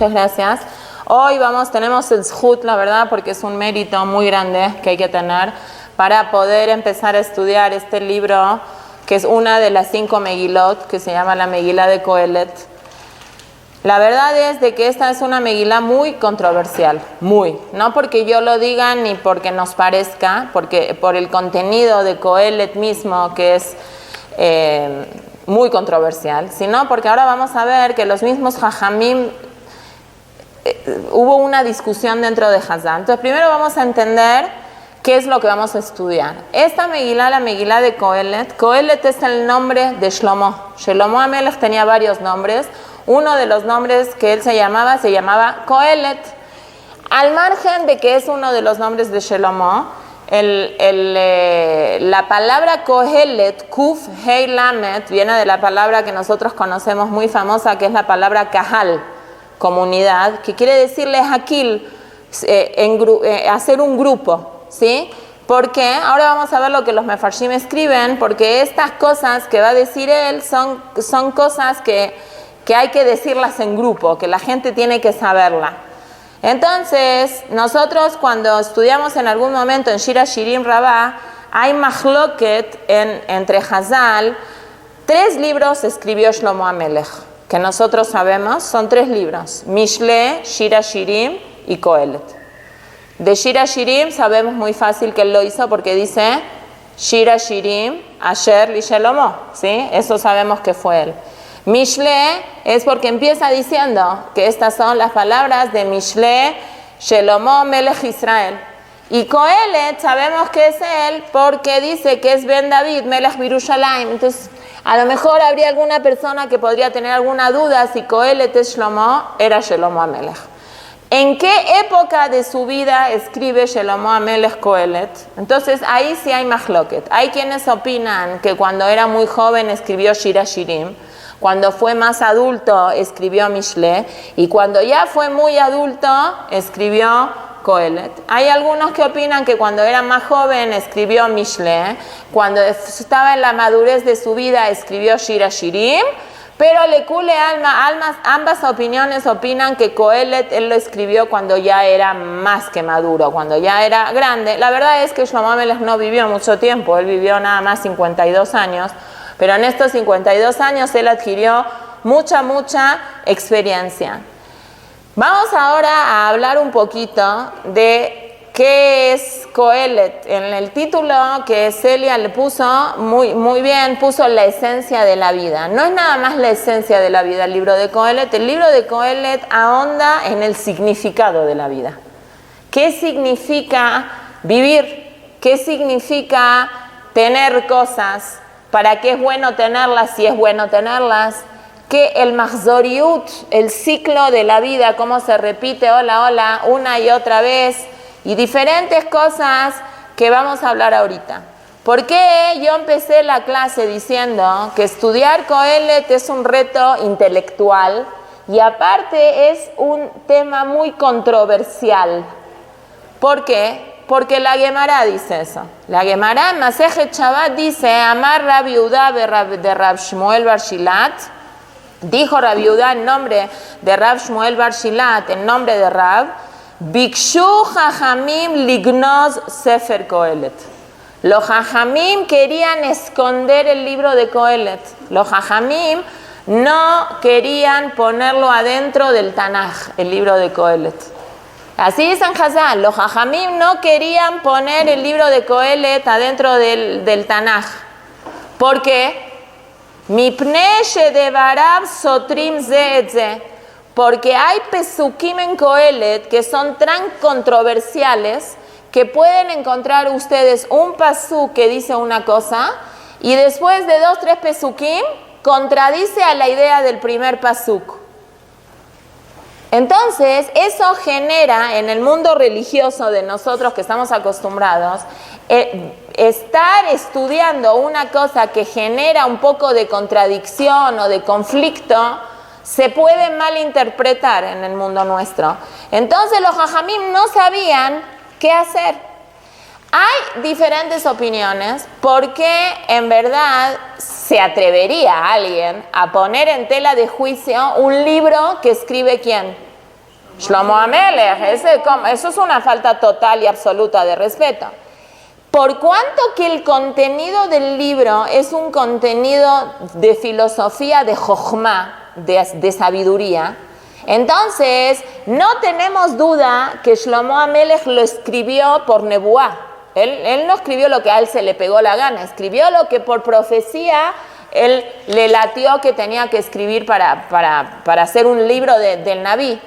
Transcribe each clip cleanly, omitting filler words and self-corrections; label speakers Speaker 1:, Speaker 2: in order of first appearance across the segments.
Speaker 1: muchas gracias. Hoy tenemos el zhut, la verdad, porque es un mérito muy grande que hay que tener para poder empezar a estudiar este libro, que es una de las 5 Megilot, que se llama la Megilá de Kohelet. La verdad es de que esta es una Megilá muy controversial, no porque yo lo diga ni porque nos parezca, porque por el contenido de Kohelet mismo, que es muy controversial, sino porque ahora vamos a ver que los mismos Jajamim, hubo una discusión dentro de Hazán. Entonces primero vamos a entender qué es lo que vamos a estudiar. Esta Megilá, la Megilá de Kohelet, Kohelet es el nombre de Shlomo. Shlomo HaMelech tenía varios nombres. Uno de los nombres que él se llamaba Kohelet. Al margen de que es uno de los nombres de Shlomo, la palabra Kohelet, Kuf Hei Lamet, viene de la palabra que nosotros conocemos muy famosa, que es la palabra Kahal, comunidad, que quiere decirle Hakil, hacer un grupo, ¿sí? Porque ahora vamos a ver lo que los Mefarshim escriben, porque estas cosas que va a decir él son cosas que hay que decirlas en grupo, que la gente tiene que saberla. Entonces, nosotros cuando estudiamos en algún momento en Shira Shirim Rabbah, hay machloket entre Hazal. 3 libros escribió Shlomo HaMelech, que nosotros sabemos, son 3 libros: Mishle, Shira Shirim y Kohelet. De Shira Shirim sabemos muy fácil que él lo hizo porque dice Shira Shirim Asher li Shlomo, ¿sí? Eso sabemos que fue él. Mishle es porque empieza diciendo que estas son las palabras de Mishle Shlomo Melech Israel. Y Kohelet sabemos que es él porque dice que es Ben David Melech Birushalayim. Entonces, a lo mejor habría alguna persona que podría tener alguna duda si Kohelet es Shlomo, era Shlomo HaMelech. ¿En qué época de su vida escribe Shlomo HaMelech Kohelet? Entonces, ahí sí hay machloket. Hay quienes opinan que cuando era muy joven escribió Shira Shirim, cuando fue más adulto escribió Mishle, y cuando ya fue muy adulto escribió Kohelet. Hay algunos que opinan que cuando era más joven escribió Mishle, cuando estaba en la madurez de su vida escribió Shira Shirim, pero Lekule ambas opiniones opinan que Kohelet él lo escribió cuando ya era más que maduro, cuando ya era grande. La verdad es que Shlomo HaMelech no vivió mucho tiempo, él vivió nada más 52 años, pero en estos 52 años él adquirió mucha experiencia. Vamos ahora a hablar un poquito de qué es Kohelet. En el título que Celia le puso, muy bien, puso la esencia de la vida. No es nada más la esencia de la vida el libro de Kohelet. El libro de Kohelet ahonda en el significado de la vida. ¿Qué significa vivir? ¿Qué significa tener cosas? ¿Para qué es bueno tenerlas si es bueno tenerlas? Que el mahzoriut, el ciclo de la vida, cómo se repite una y otra vez, y diferentes cosas que vamos a hablar ahorita. ¿Por qué yo empecé la clase diciendo que estudiar Kohelet es un reto intelectual y aparte es un tema muy controversial? ¿Por qué? Porque la Gemara dice eso. La Gemara en Masejet Shabbat dice, Amar Rabbi Yehuda de Rab Shmuel Bar Shilat, dijo Rabbi Yehuda en nombre de Rab Shmuel Bar Shilat, en nombre de Rab, Bikshu Jajamim lignoz Sefer Kohelet. Los Jajamim querían esconder el libro de Kohelet. Los Jajamim no querían ponerlo adentro del Tanaj, el libro de Kohelet. Así dicen Hazal, los Jajamim no querían poner el libro de Kohelet adentro del Tanaj. ¿Por qué? Mipnei shedevarav sotrim ze et ze. Porque hay pesukim en Kohelet que son tan controversiales que pueden encontrar ustedes un pasuk que dice una cosa y después de 2, 3 pesukim contradice a la idea del primer pasuk. Entonces, eso genera en el mundo religioso de nosotros que estamos acostumbrados, estar estudiando una cosa que genera un poco de contradicción o de conflicto, se puede malinterpretar en el mundo nuestro. Entonces, los Jajamim no sabían qué hacer. Hay diferentes opiniones porque en verdad se atrevería alguien a poner en tela de juicio un libro que escribe ¿quién? Shlomo Amelech, eso es una falta total y absoluta de respeto. Por cuanto que el contenido del libro es un contenido de filosofía, de jochma, de sabiduría, entonces no tenemos duda que Shlomo Amelech lo escribió por nebuá. Él no escribió lo que a él se le pegó la gana, escribió lo que por profecía él le latió que tenía que escribir para hacer un libro del Nabí.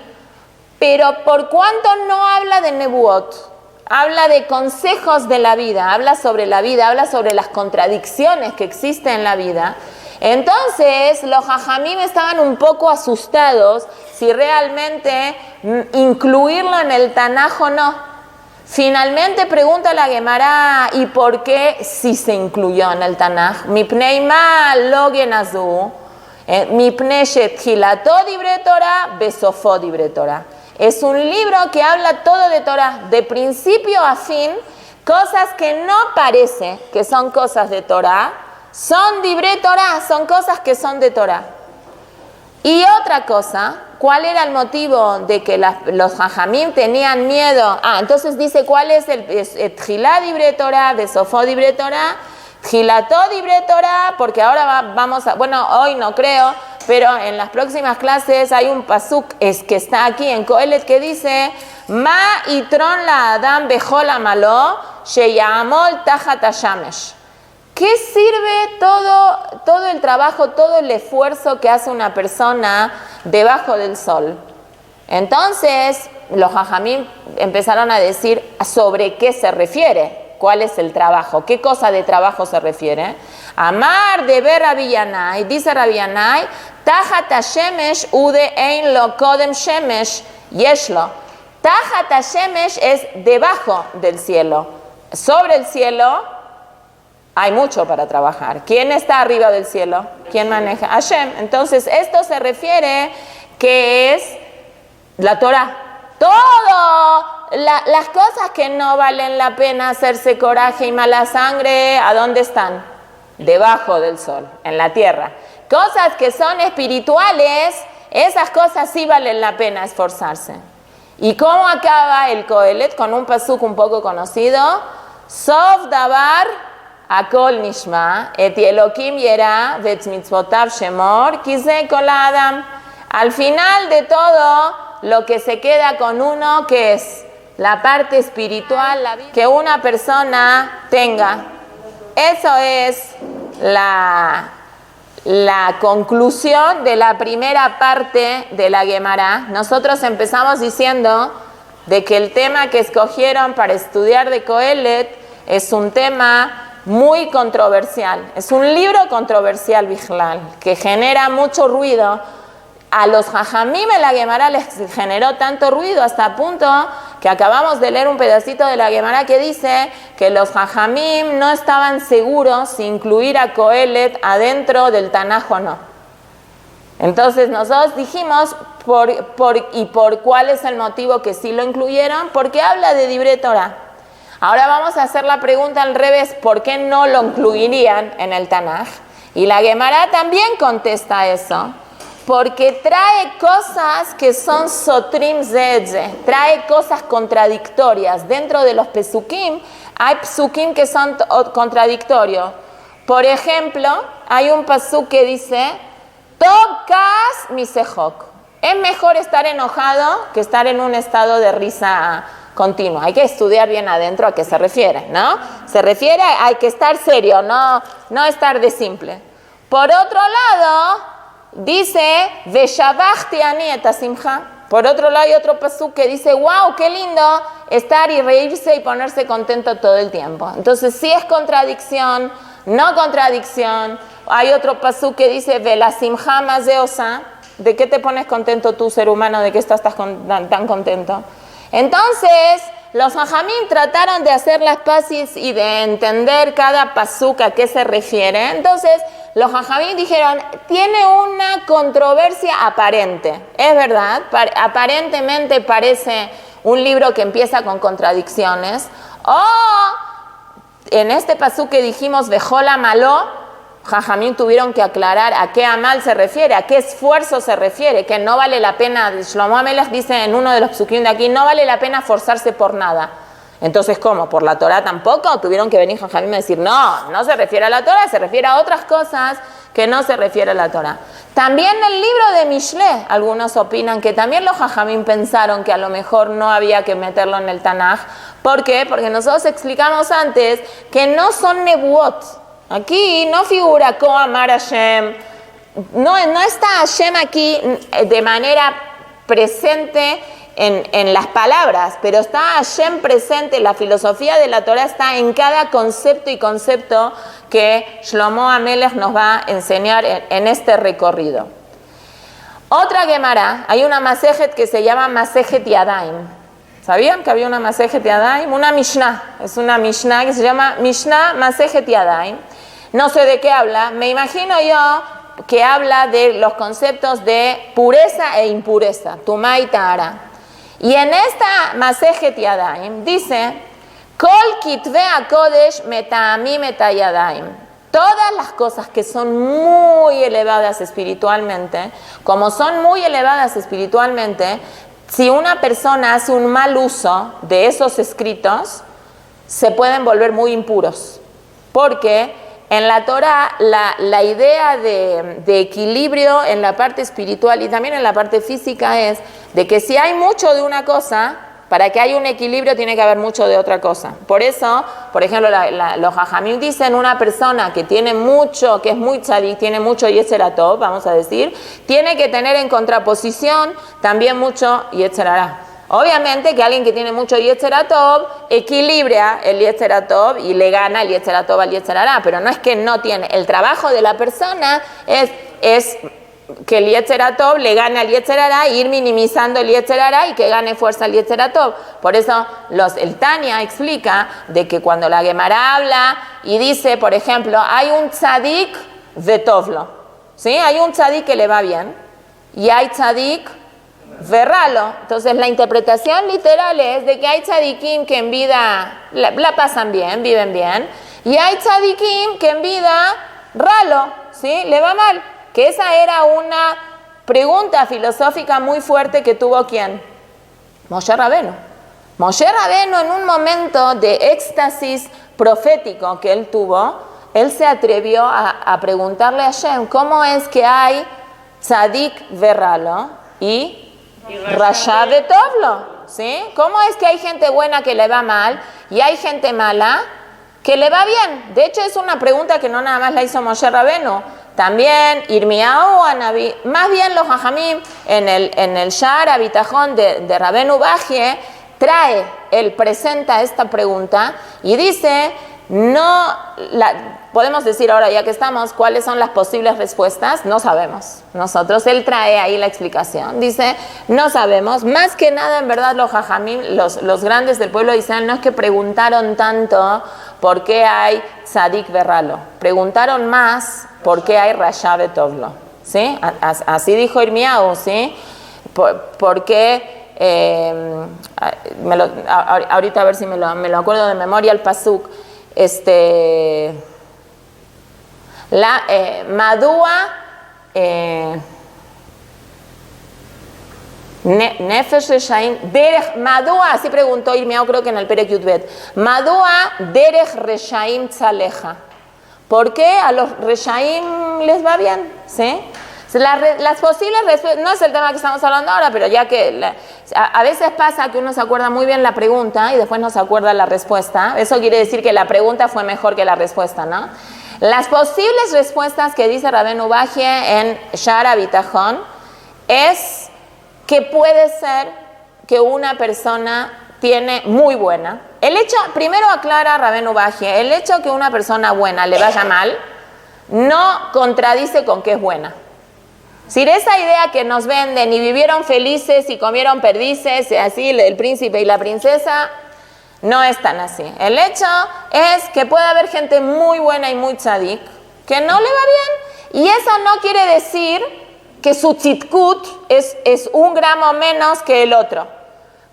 Speaker 1: Pero por cuanto no habla de nebuot, habla de consejos de la vida, habla sobre la vida, habla sobre las contradicciones que existen en la vida, entonces los jajamim estaban un poco asustados si realmente incluirlo en el Tanaj o no. Finalmente pregunta la Gemara, ¿y por qué sí se incluyó en el Tanaj? Mipnei ma lo genazu, mipnei shethilato dibre Torah, besofo dibre Torah. Es un libro que habla todo de Torah, de principio a fin, cosas que no parece que son cosas de Torah, son dibre Torah, son cosas que son de Torah. Y otra cosa, ¿cuál era el motivo de que los jajamim tenían miedo? Entonces dice, ¿cuál es el Tjilá dibre Torah, Besofó dibre Torah, Tjilató dibre Torah? Porque ahora vamos a, bueno, hoy no creo, pero en las próximas clases hay un pasuk que está aquí en Kohelet que dice, Ma itron la adam bejol amalo, sheyamol tajat hashamesh. ¿Qué sirve todo el trabajo, todo el esfuerzo que hace una persona debajo del sol? Entonces, los jajamim empezaron a decir sobre qué se refiere, cuál es el trabajo, qué cosa de trabajo se refiere. Amar de ver Rabbi Yanai, dice Rabbi Yanai, Tajat hashemesh ude ein lo kodem shemesh yeshlo. Tajat hashemesh es debajo del cielo, sobre el cielo. Hay mucho para trabajar. ¿Quién está arriba del cielo? ¿Quién maneja? Hashem. Entonces, esto se refiere que es la Torah. Todo, las cosas que no valen la pena hacerse coraje y mala sangre, ¿a dónde están? Debajo del sol, en la tierra. Cosas que son espirituales, esas cosas sí valen la pena esforzarse. ¿Y cómo acaba el Kohelet? Con un pasuk un poco conocido. Sof davar Akol nishma, et Elokim yera, vet mitzvotav shemor, kize kol adam. Al final de todo, lo que se queda con uno, que es la parte espiritual, la vida que una persona tenga. Eso es la conclusión de la primera parte de la Gemara. Nosotros empezamos diciendo de que el tema que escogieron para estudiar de Kohelet es un tema muy controversial, es un libro controversial, Bijlal, que genera mucho ruido. A los jajamim en la Gemara les generó tanto ruido hasta punto que acabamos de leer un pedacito de la Gemara que dice que los jajamim no estaban seguros si incluir a Kohelet adentro del Tanaj o no. Entonces nosotros dijimos por cuál es el motivo que sí lo incluyeron, porque habla de Dibre Torah. Ahora vamos a hacer la pregunta al revés, ¿por qué no lo incluirían en el Tanaj? Y la Gemara también contesta eso, porque trae cosas que son sotrim zedze, trae cosas contradictorias. Dentro de los pesukim hay pesukim que son contradictorios. Por ejemplo, hay un pasuk que dice, Tokas misejok. Es mejor estar enojado que estar en un estado de risa continua. Hay que estudiar bien adentro a qué se refiere, ¿no? Se refiere a hay que estar serio, no estar de simple. Por otro lado, dice, Veshabachti ani et hasimcha. Por otro lado hay otro pasuk que dice, wow, qué lindo estar y reírse y ponerse contento todo el tiempo. Entonces, sí es contradicción, no contradicción. Hay otro pasuk que dice, Velasimcha mazeosa. ¿De qué te pones contento tú, ser humano? ¿De qué estás tan contento? Entonces, los jajamim trataron de hacer las paces y de entender cada pasuk a qué se refiere. Entonces, los jajamim dijeron, tiene una controversia aparente. Es verdad, aparentemente parece un libro que empieza con contradicciones. O, en este pasuk que dijimos, Vejola Maló, Jajamim tuvieron que aclarar a qué amal se refiere, a qué esfuerzo se refiere, que no vale la pena, Shlomo Amelech dice en uno de los psukim de aquí, no vale la pena forzarse por nada. Entonces, ¿cómo? ¿Por la Torah tampoco? Tuvieron que venir Jajamim a decir, no se refiere a la Torah, se refiere a otras cosas que no se refiere a la Torah. También el libro de Mishle, algunos opinan que también los Jajamim pensaron que a lo mejor no había que meterlo en el Tanaj. ¿Por qué? Porque nosotros explicamos antes que no son nebuot. Aquí no figura Koamar Hashem, no está Hashem aquí de manera presente en las palabras, pero está Hashem presente, la filosofía de la Torah está en cada concepto y concepto que Shlomo Amelech nos va a enseñar en este recorrido. Otra Gemara, hay una Masejet que se llama Masejet Yadaim. ¿Sabían que había una Masejet Yadaim? Una Mishnah, es una Mishnah que se llama Mishnah Masejet Yadaim. No sé de qué habla, me imagino yo que habla de los conceptos de pureza e impureza, Tumá y Tahara. Y en esta Masejet Yadaim dice, Kol Kitve HaKodesh Meta'ami Metayadaim. Todas las cosas que son muy elevadas espiritualmente, como son muy elevadas espiritualmente, si una persona hace un mal uso de esos escritos, se pueden volver muy impuros. Porque en la Torah la idea de equilibrio en la parte espiritual y también en la parte física es de que si hay mucho de una cosa, para que haya un equilibrio tiene que haber mucho de otra cosa. Por eso, por ejemplo, los Jajamim dicen una persona que tiene mucho, que es muy tzadik, tiene mucho Yetzer Hatov, vamos a decir, tiene que tener en contraposición también mucho Yetzer Hara. Obviamente que alguien que tiene mucho Yetzer Hatov equilibra el Yetzer Hatov y le gana el Yetzer Hatov al Yetzer Hara, pero no es que no tiene. El trabajo de la persona es que el Yetzer Hatov le gane al Yetzer Hara, ir minimizando el Yetzer Hara y que gane fuerza el Yetzer Hatov. Por eso el Tanya explica de que cuando la Gemara habla y dice, por ejemplo, hay un tzadik vetovlo, ¿sí? Hay un tzadik que le va bien y hay tzadik verralo. Entonces la interpretación literal es de que hay tzadikim que en vida la pasan bien, viven bien, y hay tzadikim que en vida ralo, ¿sí? Le va mal. Que esa era una pregunta filosófica muy fuerte que tuvo ¿quién? Moshe Rabenu. Moshe Rabenu, en un momento de éxtasis profético que él tuvo, él se atrevió a preguntarle a Hashem, ¿cómo es que hay tzadik verralo y Rasha vetovlo? ¿Sí? ¿Cómo es que hay gente buena que le va mal y hay gente mala que le va bien? De hecho, es una pregunta que no nada más la hizo Moshe Rabenu. También Irmiyahu Anabí, más bien los Jajamim en el Sha'ar HaBitachon de Rabenu Bajie él presenta esta pregunta y dice, podemos decir ahora ya que estamos, ¿cuáles son las posibles respuestas? No sabemos. Nosotros, él trae ahí la explicación. Dice, no sabemos. Más que nada, en verdad, los Jajamim, los grandes del pueblo de Israel, no es que preguntaron tanto por qué hay tzadik verralo. Preguntaron más por qué hay rasha vetovlo. ¿Sí? Así dijo Irmiyahu, ¿sí? ¿Por qué? Ahorita a ver si me lo acuerdo de memoria el pasuk. Madúa Nefesh Reshaim Derech Madúa, así preguntó Irmiyahu, creo que en el Perek Yudbet, Madúa Derech Reshaim Tzaleja. ¿Por qué a los Reshaim les va bien? ¿Sí? Las posibles respuestas, no es el tema que estamos hablando ahora, pero ya que a veces pasa que uno se acuerda muy bien la pregunta y después no se acuerda la respuesta. Eso quiere decir que la pregunta fue mejor que la respuesta, ¿no? Las posibles respuestas que dice Rabenu Bajie en Sha'ar HaBitachon es que puede ser que una persona tiene muy buena. El hecho, primero aclara Rabenu Bajie, el hecho que una persona buena le vaya mal no contradice con que es buena. Si esa idea que nos venden y vivieron felices y comieron perdices, y así el príncipe y la princesa, no es tan así. El hecho es que puede haber gente muy buena y muy tzadik que no le va bien. Y eso no quiere decir que su tzitkut es un gramo menos que el otro.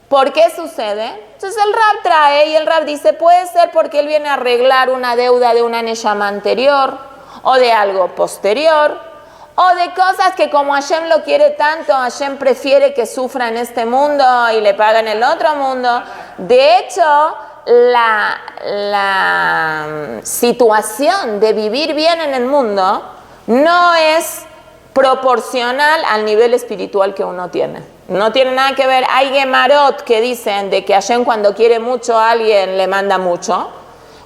Speaker 1: ¿Por qué sucede? Entonces el Rab trae y el Rab dice, puede ser porque él viene a arreglar una deuda de una neshama anterior, o de algo posterior, o de cosas que como Hashem lo quiere tanto, Hashem prefiere que sufra en este mundo y le paga en el otro mundo. De hecho, la situación de vivir bien en el mundo no es proporcional al nivel espiritual que uno tiene. No tiene nada que ver. Hay gemarot que dicen de que Hashem cuando quiere mucho a alguien le manda mucho,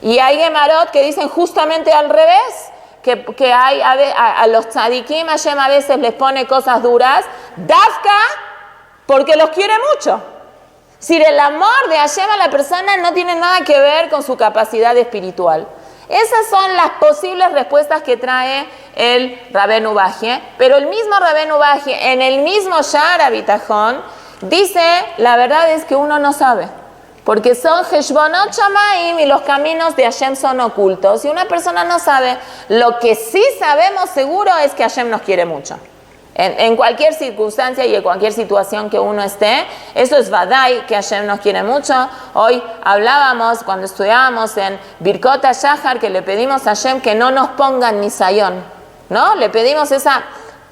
Speaker 1: y hay gemarot que dicen justamente al revés, que hay a los tzadikim Hashem a veces les pone cosas duras, dafka, porque los quiere mucho. Si el amor de Hashem a la persona no tiene nada que ver con su capacidad espiritual. Esas son las posibles respuestas que trae el Rabenu Bajie, pero el mismo Rabenu Bajie en el mismo Sha'ar HaBitajón dice, la verdad es que uno no sabe, porque son Heshbonot Shamayim y los caminos de Hashem son ocultos, y una persona no sabe. Lo que sí sabemos seguro es que Hashem nos quiere mucho. En cualquier circunstancia y en cualquier situación que uno esté, eso es Vadai, que Hashem nos quiere mucho. Hoy hablábamos, cuando estudiábamos en Birkot HaShahar, que le pedimos a Hashem que no nos pongan Nisayón, ¿no? Le pedimos esa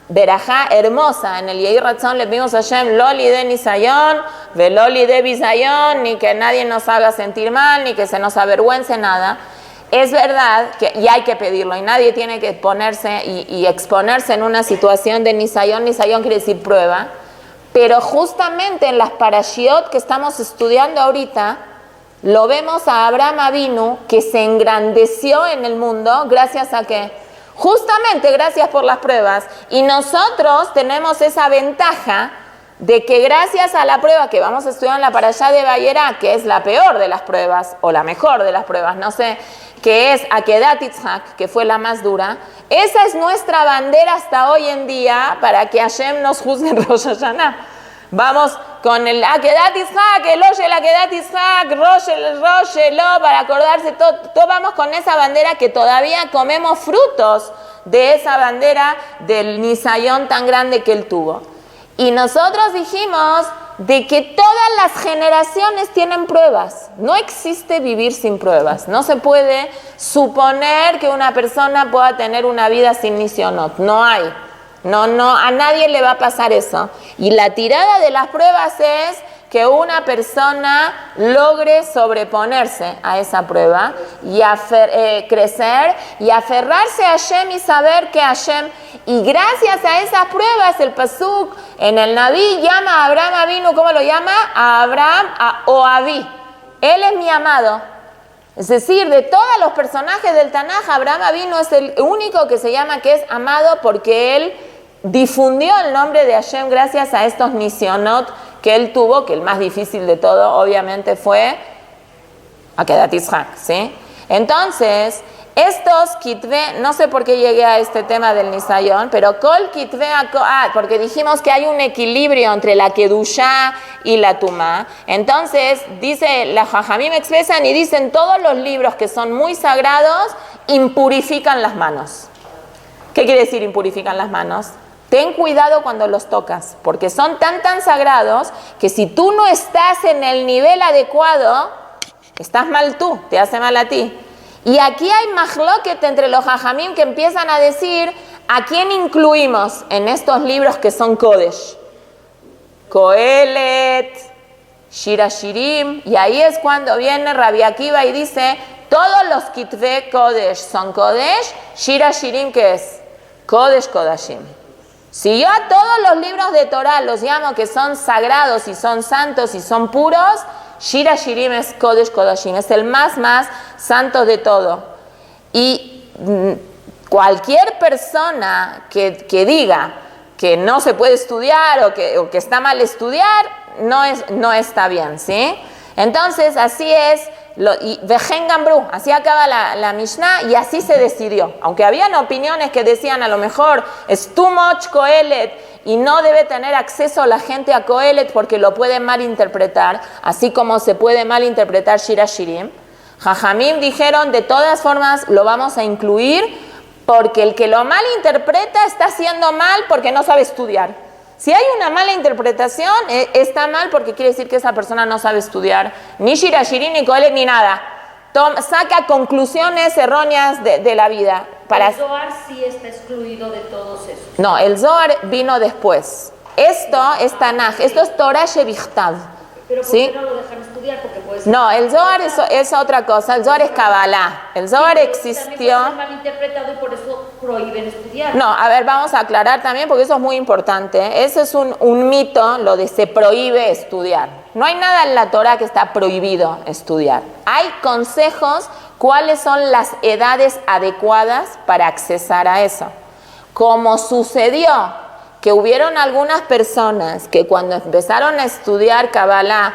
Speaker 1: verajá hermosa, en el Yehi Ratzon le pedimos a Hashem, Loli de Nisayón, Veloli de Bisayón, ni que nadie nos haga sentir mal, ni que se nos avergüence, nada. Es verdad que y hay que pedirlo, y nadie tiene que ponerse y exponerse en una situación de Nisayón. Nisayón quiere decir prueba, pero justamente en las parashiot que estamos estudiando ahorita, lo vemos a Abraham Avinu, que se engrandeció en el mundo, gracias a que, justamente gracias por las pruebas, y nosotros tenemos esa ventaja de que gracias a la prueba que vamos a estudiar en la parashá de Vayera, que es la peor de las pruebas, o la mejor de las pruebas, no sé, que es Akedat Yitzhak, que fue la más dura, esa es nuestra bandera hasta hoy en día para que Hashem nos juzgue en Rosh Hashanah. Vamos con el Akedat Yitzhak, el Akedat Yitzhak, Rosh Lo, para acordarse, todo vamos con esa bandera que todavía comemos frutos de esa bandera del Nisayón tan grande que él tuvo. Y nosotros dijimos de que todas las generaciones tienen pruebas. No existe vivir sin pruebas. No se puede suponer que una persona pueda tener una vida sin nisionot. No hay. No, a nadie le va a pasar eso. Y la tirada de las pruebas es que una persona logre sobreponerse a esa prueba y crecer y aferrarse a Hashem y saber que Hashem, y gracias a esas pruebas el pasuk en el Naví llama a Abraham Avinu, ¿cómo lo llama? A Abraham o Aví. Él es mi amado. Es decir, de todos los personajes del Tanaj, Abraham Avinu es el único que se llama que es amado porque él difundió el nombre de Hashem gracias a estos nisionot que él tuvo, que el más difícil de todo obviamente fue Akedat Yitzhak, ¿sí? Entonces, estos kitve, no sé por qué llegué a este tema del Nisayón, pero kol kitve, porque dijimos que hay un equilibrio entre la Kedushá y la Tumá. Entonces, dice, la Jajamim expresan y dicen, todos los libros que son muy sagrados impurifican las manos. ¿Qué quiere decir impurifican las manos? Ten cuidado cuando los tocas, porque son tan sagrados que si tú no estás en el nivel adecuado, estás mal tú, te hace mal a ti. Y aquí hay mahloket entre los jajamim que empiezan a decir a quién incluimos en estos libros que son Kodesh. Kohelet, Shira Shirim, y ahí es cuando viene Rabbi Akiva y dice, todos los kitve Kodesh son Kodesh, Shira Shirim, ¿qué es? Kodesh Kodashim. Si yo a todos los libros de Torah los llamo que son sagrados y son santos y son puros, Shira Shirim es Kodesh Kodashim, es el más santo de todo. Y cualquier persona que diga que no se puede estudiar o que está mal estudiar, no está bien, ¿sí? Entonces, así es. Y Vejen Gambru, así acaba la Mishnah y así se decidió. Aunque habían opiniones que decían a lo mejor es too much Kohelet y no debe tener acceso la gente a Kohelet porque lo puede malinterpretar, así como se puede malinterpretar Shira Shirim. Jajamim dijeron de todas formas lo vamos a incluir porque el que lo malinterpreta está haciendo mal porque no sabe estudiar. Si hay una mala interpretación, está mal porque quiere decir que esa persona no sabe estudiar ni Shira Shirim, ni Kohelet, ni nada. Saca conclusiones erróneas de la vida.
Speaker 2: El Zohar sí está excluido de todos esos.
Speaker 1: No, el Zohar vino después. Esto es Tanaj, esto es Torah Shevichtav.
Speaker 2: Pero ¿por
Speaker 1: ¿sí?
Speaker 2: qué no lo dejan estudiar? Porque puede ser
Speaker 1: No, el Zohar es otra cosa, el Zohar es Kabbalah. El Zohar existió.
Speaker 2: También puede ser malinterpretado y por eso prohíben estudiar.
Speaker 1: No, a ver, vamos a aclarar también porque eso es muy importante. Eso es un mito, lo de se prohíbe estudiar. No hay nada en la Torah que está prohibido estudiar. Hay consejos, cuáles son las edades adecuadas para accesar a eso. Como sucedió que hubieron algunas personas que cuando empezaron a estudiar Kabbalah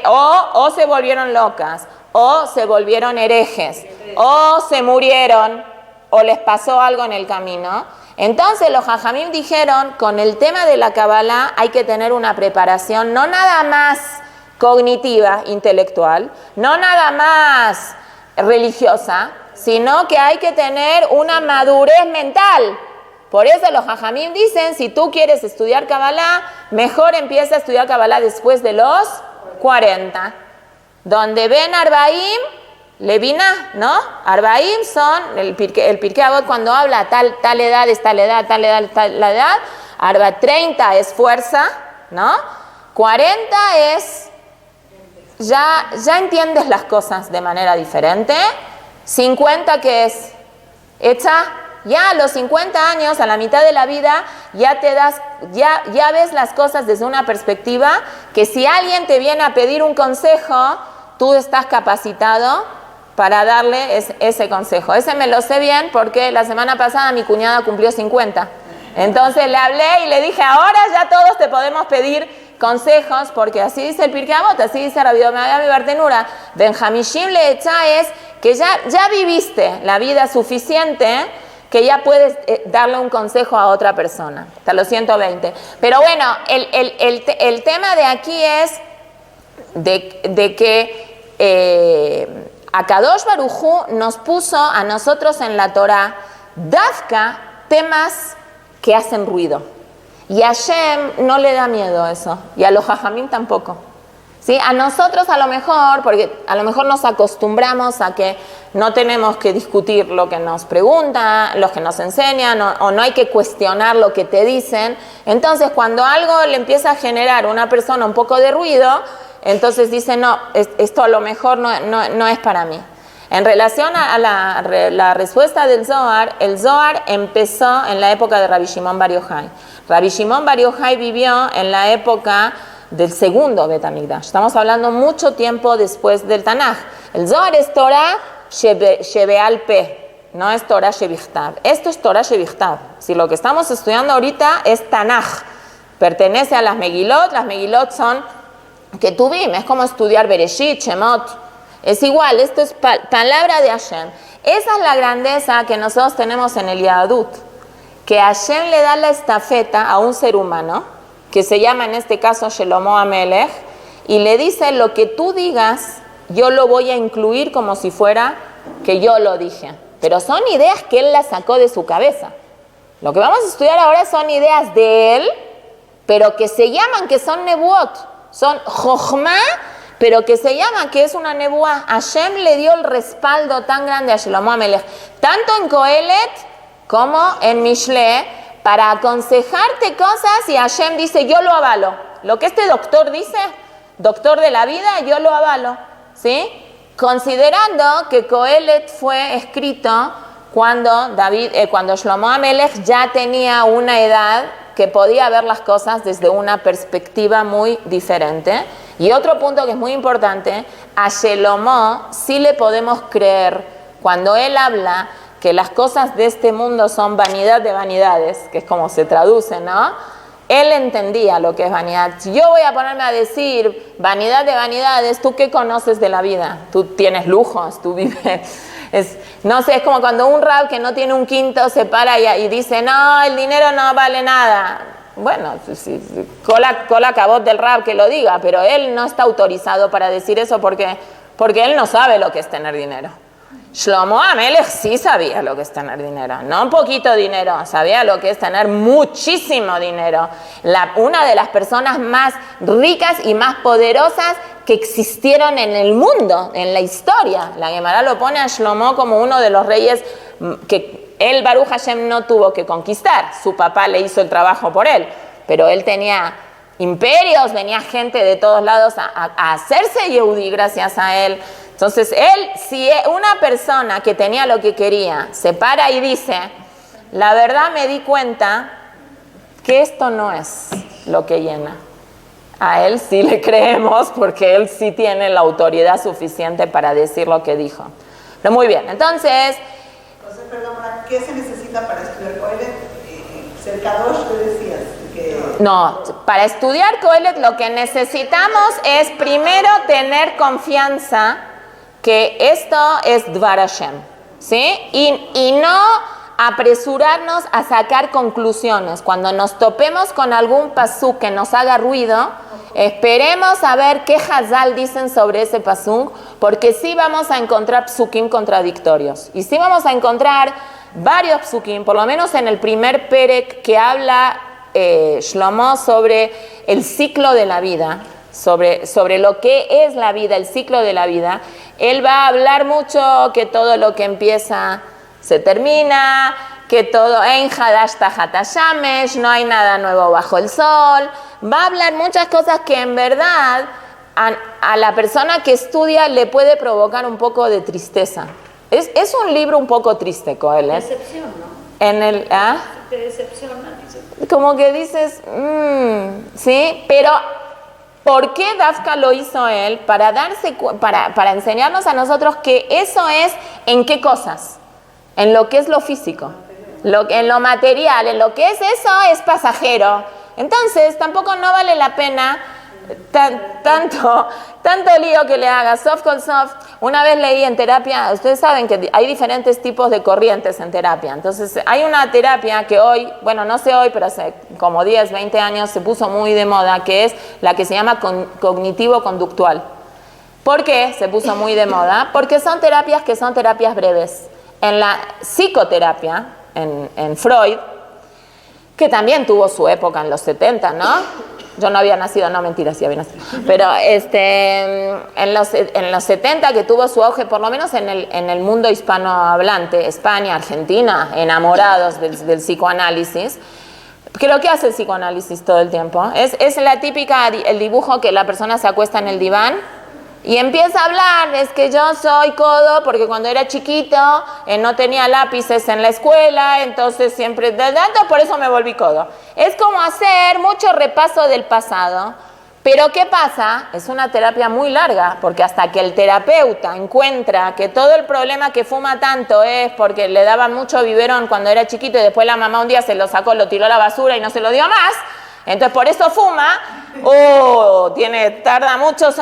Speaker 1: o se volvieron locas, o se volvieron herejes, o se murieron, o les pasó algo en el camino. Entonces los Jajamim dijeron, con el tema de la Kabbalah hay que tener una preparación no nada más cognitiva, intelectual, no nada más religiosa, sino que hay que tener una madurez mental. Por eso los Jajamim dicen, si tú quieres estudiar Kabbalah, mejor empieza a estudiar Kabbalah después de los 40. Donde ven Arbaim, Levina, ¿no? Arbaim son, el Pirkei Avot cuando habla tal edad es tal edad, tal edad es tal edad, Arba 30 es fuerza, ¿no? 40 es, ya entiendes las cosas de manera diferente. 50 ¿qué es? Hecha. Ya a los 50 años, a la mitad de la vida, ya ves las cosas desde una perspectiva que si alguien te viene a pedir un consejo, tú estás capacitado para darle ese consejo. Ese me lo sé bien porque la semana pasada mi cuñada cumplió 50. Entonces le hablé y le dije, ahora ya todos te podemos pedir consejos, porque así dice el Pirkei Avot, así dice Rabbi Meagami Bartenura, Benjamishim leecha es que ya viviste la vida suficiente que ya puedes darle un consejo a otra persona, hasta los 120. Pero bueno, el tema de aquí es de que Akadosh Baruj Hu nos puso a nosotros en la Torah Dafka temas que hacen ruido. Y a Hashem no le da miedo eso, y a los Jajamim tampoco. ¿Sí? A nosotros a lo mejor, porque a lo mejor nos acostumbramos a que no tenemos que discutir lo que nos preguntan, los que nos enseñan, o no hay que cuestionar lo que te dicen. Entonces, cuando algo le empieza a generar a una persona un poco de ruido, entonces dice, no, esto a lo mejor no es para mí. En relación a la respuesta del Zohar, el Zohar empezó en la época de Rabbi Shimon Bar Yochai. Rabbi Shimon Bar Yochai vivió en la época del segundo Bet HaMikdash. Estamos hablando mucho tiempo después del Tanaj. El Zohar es Torah Shebeal Peh, no es Torah Shevichtav. Esto es Torah Shevichtav. Si lo que estamos estudiando ahorita es Tanaj, pertenece a las Megilot son Ketuvim, es como estudiar Bereshit, Shemot. Es igual, esto es palabra de Hashem. Esa es la grandeza que nosotros tenemos en el Yahadut, que Hashem le da la estafeta a un ser humano, que se llama en este caso Shelomo Amelech, y le dice, lo que tú digas, yo lo voy a incluir como si fuera que yo lo dije. Pero son ideas que él las sacó de su cabeza. Lo que vamos a estudiar ahora son ideas de él, pero que se llaman que son nebuot, son jochma, pero que se llama que es una nebuá. Hashem le dio el respaldo tan grande a Shelomo Amelech, tanto en Kohelet como en Mishle, para aconsejarte cosas, y Hashem dice, yo lo avalo. Lo que este doctor dice, doctor de la vida, yo lo avalo, ¿sí? Considerando que Kohelet fue escrito cuando Shlomo Amelech ya tenía una edad que podía ver las cosas desde una perspectiva muy diferente. Y otro punto que es muy importante, a Shlomo sí le podemos creer cuando él habla que las cosas de este mundo son vanidad de vanidades, que es como se traduce, ¿no? Él entendía lo que es vanidad. Si yo voy a ponerme a decir vanidad de vanidades, ¿tú qué conoces de la vida? Tú tienes lujos, tú vives. No sé, es como cuando un rab que no tiene un quinto se para y dice, no, el dinero no vale nada. Bueno, cola cabot del rab que lo diga, pero él no está autorizado para decir eso porque él no sabe lo que es tener dinero. Shlomo Amelech sí sabía lo que es tener dinero, no un poquito dinero, sabía lo que es tener muchísimo dinero. Una de las personas más ricas y más poderosas que existieron en el mundo, en la historia. La Gemara lo pone a Shlomo como uno de los reyes que él, Baruch Hashem, no tuvo que conquistar. Su papá le hizo el trabajo por él, pero él tenía imperios, venía gente de todos lados a hacerse Yehudí gracias a él. Entonces él, si una persona que tenía lo que quería se para y dice, la verdad me di cuenta que esto no es lo que llena, a él sí le creemos porque él sí tiene la autoridad suficiente para decir lo que dijo. Pero muy bien, entonces...
Speaker 3: Perdón, ¿qué se necesita para estudiar Kohelet? Ser Kadosh, tú decías.
Speaker 1: No, para estudiar Kohelet lo que necesitamos es primero tener confianza que esto es Dvar Hashem, ¿sí? Y no apresurarnos a sacar conclusiones. Cuando nos topemos con algún pasuk que nos haga ruido, esperemos a ver qué Hazal dicen sobre ese pasuk, porque sí vamos a encontrar psukim contradictorios. Y sí vamos a encontrar varios psukim, por lo menos en el primer perek que habla Shlomo sobre el ciclo de la vida, sobre lo que es la vida, el ciclo de la vida. Él va a hablar mucho que todo lo que empieza se termina, que todo en Hadash Tahat Hashamesh, no hay nada nuevo bajo el sol. Va a hablar muchas cosas que en verdad a la persona que estudia le puede provocar un poco de tristeza. Es un libro un poco triste, Kohelet.
Speaker 2: Decepción, ¿no?
Speaker 1: Te
Speaker 2: decepciona.
Speaker 1: Como que dices, sí, pero ¿por qué Dafka lo hizo él? Para enseñarnos a nosotros que eso es en qué cosas, en lo que es lo físico, en lo material, en lo que es eso es pasajero. Entonces tampoco no vale la pena tanto lío que le haga. Sof con sof. Una vez leí en terapia, ustedes saben que hay diferentes tipos de corrientes en terapia. Entonces hay una terapia que hoy, bueno, no sé hoy, pero hace como 10, 20 años se puso muy de moda, que es la que se llama cognitivo-conductual. ¿Por qué se puso muy de moda? Porque son terapias que son terapias breves. En la psicoterapia, en Freud, que también tuvo su época en los 70, ¿no? Yo no había nacido, no, mentira, sí había nacido. Pero en los 70 que tuvo su auge, por lo menos en el mundo hispanohablante, España, Argentina, enamorados del psicoanálisis. ¿Qué lo que hace el psicoanálisis todo el tiempo? Es la típica, el dibujo que la persona se acuesta en el diván y empieza a hablar, es que yo soy codo porque cuando era chiquito no tenía lápices en la escuela, entonces siempre, por eso me volví codo. Es como hacer mucho repaso del pasado, pero ¿qué pasa? Es una terapia muy larga, porque hasta que el terapeuta encuentra que todo el problema que fuma tanto es porque le daban mucho biberón cuando era chiquito y después la mamá un día se lo sacó, lo tiró a la basura y no se lo dio más, entonces por eso fuma, tarda muchos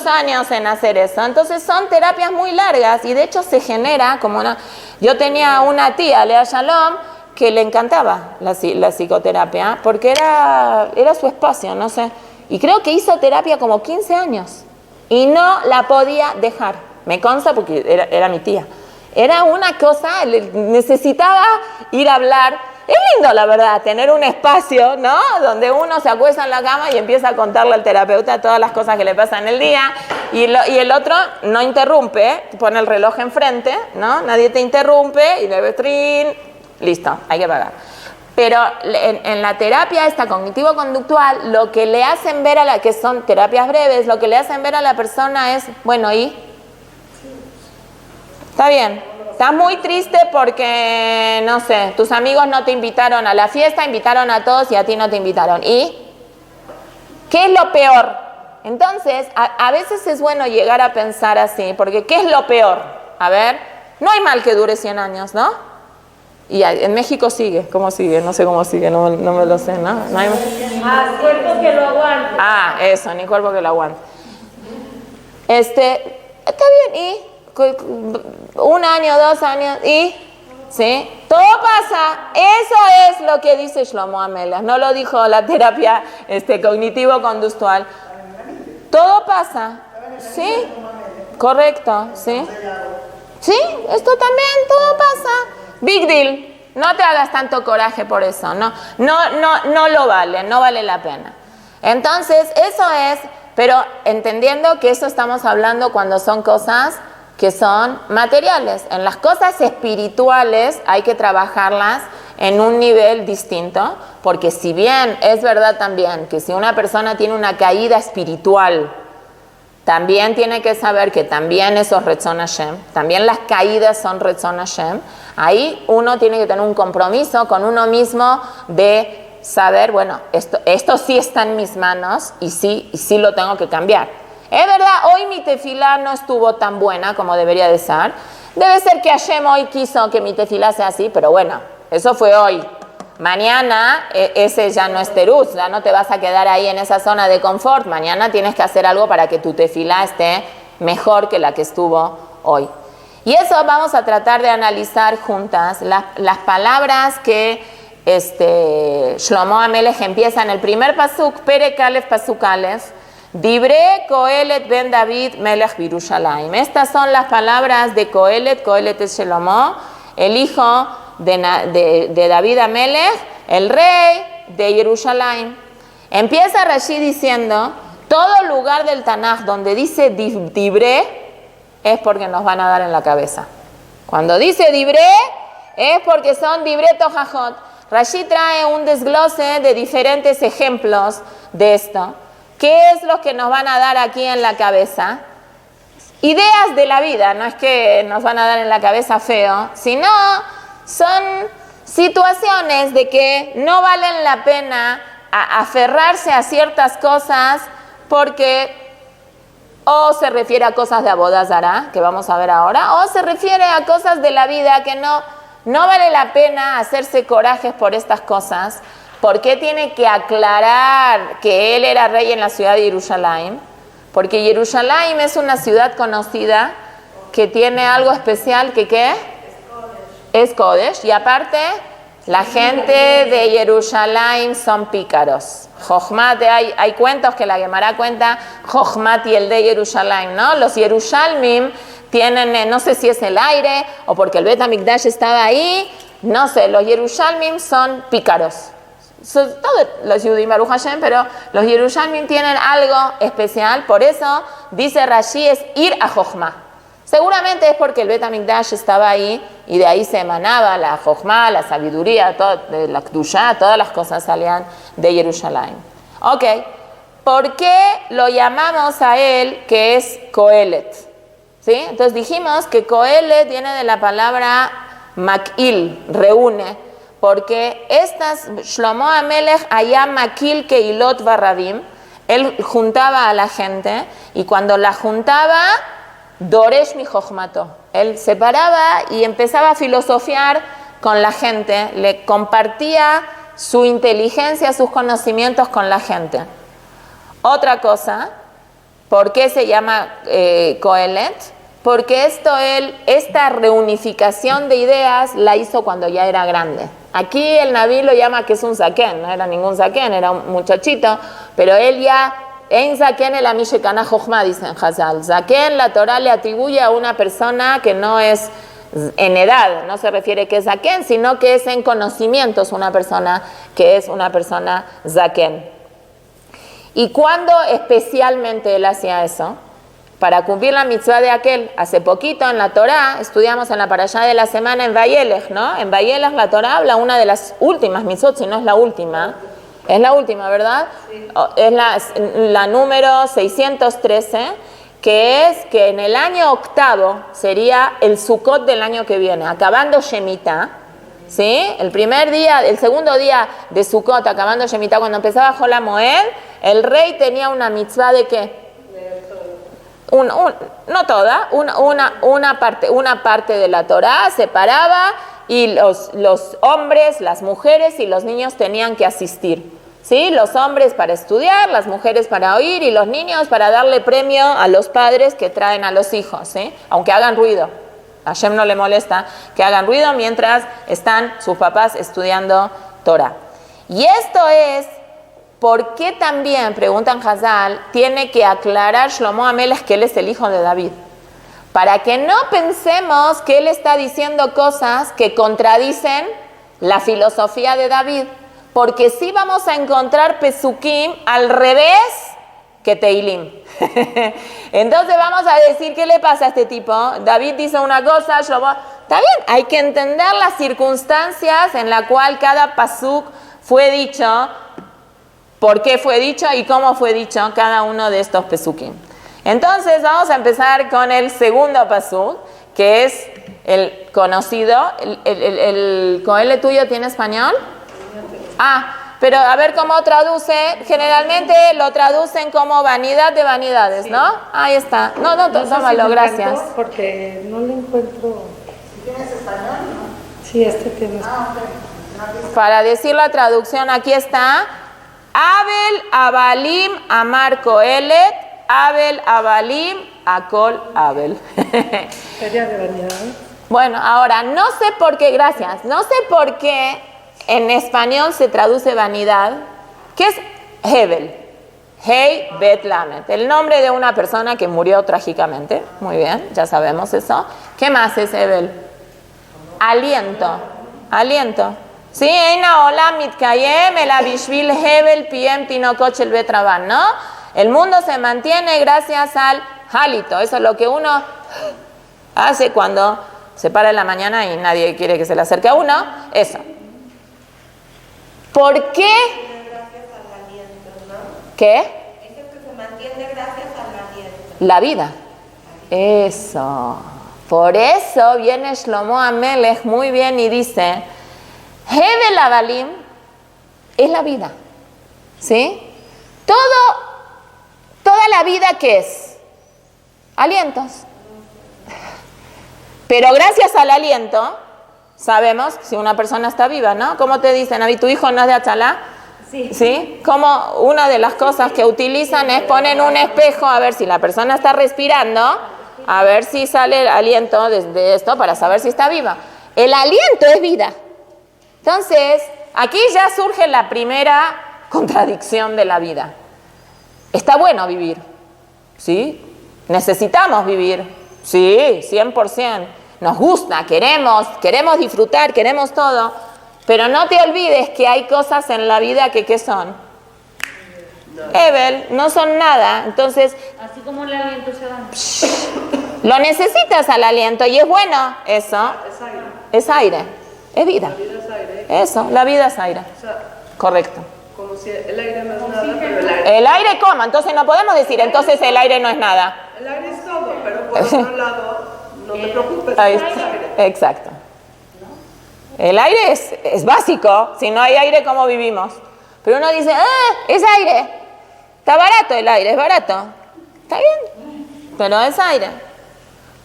Speaker 1: años en hacer eso. Entonces son terapias muy largas y de hecho se genera como una... Yo tenía una tía, Lea Shalom, que le encantaba la psicoterapia porque era su espacio, no sé. Y creo que hizo terapia como 15 años y no la podía dejar. Me consta porque era mi tía. Era una cosa, necesitaba ir a hablar. Es lindo, la verdad, tener un espacio, ¿no? Donde uno se acuesta en la cama y empieza a contarle al terapeuta todas las cosas que le pasan en el día y el otro no interrumpe, pone el reloj enfrente, ¿no? Nadie te interrumpe y le ves trin, listo, hay que pagar. Pero en la terapia esta cognitivo-conductual, lo que le hacen ver que son terapias breves, lo que le hacen ver a la persona es, bueno, ¿y? Está bien. Estás muy triste porque, no sé, tus amigos no te invitaron a la fiesta, invitaron a todos y a ti no te invitaron. ¿Y qué es lo peor? Entonces, a veces es bueno llegar a pensar así, porque ¿qué es lo peor? A ver, no hay mal que dure 100 años, ¿no? Y en México sigue, ¿cómo sigue? No sé cómo sigue, no me lo sé, ¿no? No hay...
Speaker 2: cuerpo que lo aguante.
Speaker 1: Eso, ni cuerpo que lo aguante. Está bien, ¿y? 1 año, 2 años, ¿y? ¿Sí? Todo pasa. Eso es lo que dice Shlomo Amelech. No lo dijo la terapia cognitivo-conductual. Todo pasa. ¿Sí? Correcto, ¿sí? ¿Sí? Esto también, todo pasa. Big deal. No te hagas tanto coraje por eso. No lo vale, no vale la pena. Entonces, eso es, pero entendiendo que eso estamos hablando cuando son cosas que son materiales. En las cosas espirituales hay que trabajarlas en un nivel distinto, porque si bien es verdad también que si una persona tiene una caída espiritual, también tiene que saber que también eso es Retzon Hashem, también las caídas son Retzon Hashem. Ahí uno tiene que tener un compromiso con uno mismo de saber, bueno, esto sí está en mis manos y sí lo tengo que cambiar. Es verdad, hoy mi tefilá no estuvo tan buena como debería de ser. Debe ser que Hashem hoy quiso que mi tefilá sea así, pero bueno, eso fue hoy. Mañana ese ya no es teruz, ya no te vas a quedar ahí en esa zona de confort. Mañana tienes que hacer algo para que tu tefilá esté mejor que la que estuvo hoy. Y eso vamos a tratar de analizar juntas, las palabras que Shlomo Amelech empieza en el primer pasuk, Perek Alef, pasuk Alef, Dibre Kohelet ben David Melech Birushalayim. Estas son las palabras de Kohelet. Kohelet es Shlomo, el hijo de David Amelech, el rey de Jerusalén. Empieza Rashi diciendo, todo lugar del Tanaj donde dice Dibre es porque nos van a dar en la cabeza. Cuando dice Dibre es porque son Dibre Tojajot. Rashi trae un desglose de diferentes ejemplos de esto. ¿Qué es lo que nos van a dar aquí en la cabeza? Ideas de la vida, no es que nos van a dar en la cabeza feo, sino son situaciones de que no valen la pena aferrarse a ciertas cosas porque o se refiere a cosas de Avodah Zará, que vamos a ver ahora, o se refiere a cosas de la vida que no vale la pena hacerse corajes por estas cosas. ¿Por qué tiene que aclarar que él era rey en la ciudad de Jerusalén? Porque Jerusalén es una ciudad conocida que tiene algo especial que ¿qué? Es Kodesh. Y aparte, la gente de Jerusalén son pícaros. Jochmat, hay cuentos que la Gemara cuenta, Jochmat y el de Jerusalén, ¿no? Los Yerushalmim tienen, no sé si es el aire o porque el Bet HaMikdash estaba ahí, no sé, los Yerushalmim son pícaros. Todos los Yudim Baruch Hashem, pero los Yerushalmim tienen algo especial, por eso dice Rashi es ir a Jochma. Seguramente es porque el Bet HaMikdash estaba ahí y de ahí se emanaba la Jochma, la sabiduría, la Kdusha, todas las cosas salían de Jerusalén. Ok, ¿por qué lo llamamos a él que es Kohelet? ¿Sí? Entonces dijimos que Kohelet viene de la palabra Makil, reúne. Porque Shlomo Amelech allá Makil Keilot Barradim, él juntaba a la gente y cuando la juntaba, Doresh mi Jochmato, él se paraba y empezaba a filosofiar con la gente, le compartía su inteligencia, sus conocimientos con la gente. Otra cosa, ¿por qué se llama Kohelet? Porque esta reunificación de ideas la hizo cuando ya era grande. Aquí el Naví lo llama que es un zaken, no era ningún zaken, era un muchachito, pero él ya, en zaken el amishekana jochma, dicen Hazal. Zaken, la Torah le atribuye a una persona que no es en edad, no se refiere que es zaken, sino que es en conocimientos una persona que es una persona zaken. ¿Y cuándo especialmente él hacía eso? Para cumplir la mitzvah de aquel. Hace poquito en la Torah, estudiamos en la parashá de la semana en Vayelech, ¿no? En Vayelech la Torah habla una de las últimas mitzvot, si no es la última. Es la última, ¿verdad? Sí. Es la número 613, que es que en el año octavo sería el Sukkot del año que viene, acabando Shemitah, ¿sí? El segundo día de Sukkot, acabando Shemitah, cuando empezaba Jol HaMoed, el rey tenía una mitzvah de ¿qué? No toda, una parte de la Torá se paraba y los hombres, las mujeres y los niños tenían que asistir. ¿Sí? Los hombres para estudiar, las mujeres para oír y los niños para darle premio a los padres que traen a los hijos, ¿sí? Aunque hagan ruido. A Hashem no le molesta que hagan ruido mientras están sus papás estudiando Torá. Y esto es ¿por qué también, preguntan Hazal, tiene que aclarar Shlomo Amelech que él es el hijo de David? Para que no pensemos que él está diciendo cosas que contradicen la filosofía de David, porque sí vamos a encontrar pesukim al revés que Teilim. Entonces vamos a decir, ¿qué le pasa a este tipo? David dice una cosa, está bien, hay que entender las circunstancias en la cual cada pasuk fue dicho, por qué fue dicho y cómo fue dicho cada uno de estos pesukim. Entonces vamos a empezar con el segundo pasuk, que es el conocido. ¿El Coele tuyo tiene español? Pero a ver cómo traduce. Generalmente lo traducen como vanidad de vanidades, ¿no? Ahí está. No, tómalo, gracias.
Speaker 2: Porque no lo encuentro.
Speaker 3: ¿Tienes español? ¿No?
Speaker 2: Sí, este tiene español.
Speaker 3: Ok.
Speaker 1: Para decir la traducción, aquí está. Abel Abalim Amar Coelet, Abel Abalim Akol Abel.
Speaker 2: Sería de vanidades.
Speaker 1: Bueno, ahora, no sé por qué, gracias, no sé por qué en español se traduce vanidad, que es Hebel, Hei Bet Lamed, el nombre de una persona que murió trágicamente. Muy bien, ya sabemos eso. ¿Qué más es Hebel? Aliento. Sí, Eina Olam Mitkayem El Abishvil Hebel Piem Tinokot Shel Bet Rabban, ¿no? El mundo se mantiene gracias al hálito. Eso es lo que uno hace cuando se para en la mañana y nadie quiere que se le acerque a uno. Eso. ¿Por qué?
Speaker 4: Gracias al aliento, ¿no?
Speaker 1: ¿Qué?
Speaker 4: Dice que se mantiene gracias al aliento.
Speaker 1: La vida. Eso. Por eso viene Shlomo Amelech muy bien y dice, Hebel Abalim es la vida. ¿Sí? Toda la vida, ¿qué es? Alientos. Pero gracias al aliento, sabemos si una persona está viva, ¿no? ¿Cómo te dicen? ¿Tu hijo no es de Achalá? Sí. Como una de las cosas que utilizan es poner un espejo a ver si la persona está respirando, a ver si sale el aliento de esto para saber si está viva. El aliento es vida. Entonces, aquí ya surge la primera contradicción de la vida. Está bueno vivir, ¿sí? Necesitamos vivir, sí, 100%. Nos gusta, queremos disfrutar, queremos todo. Pero no te olvides que hay cosas en la vida que ¿qué son? Hebel, no son nada. Entonces,
Speaker 2: Así como el aliento se va.
Speaker 1: lo necesitas al aliento y es bueno eso. Es aire, es vida.
Speaker 5: La vida es aire.
Speaker 1: Eso, la vida es aire.
Speaker 5: O sea,
Speaker 1: Correcto.
Speaker 5: como si el aire no es nada, pero el aire.
Speaker 1: El aire, ¿cómo? Entonces no podemos decir, entonces el aire no es nada.
Speaker 5: El aire es todo, pero por otro lado, no te preocupes,
Speaker 1: Ahí
Speaker 5: es
Speaker 1: está.
Speaker 5: aire.
Speaker 1: Exacto. El aire es básico. Si no hay aire, ¿cómo vivimos? Pero uno dice, es aire. Está barato el aire, es barato. Está bien, pero es aire.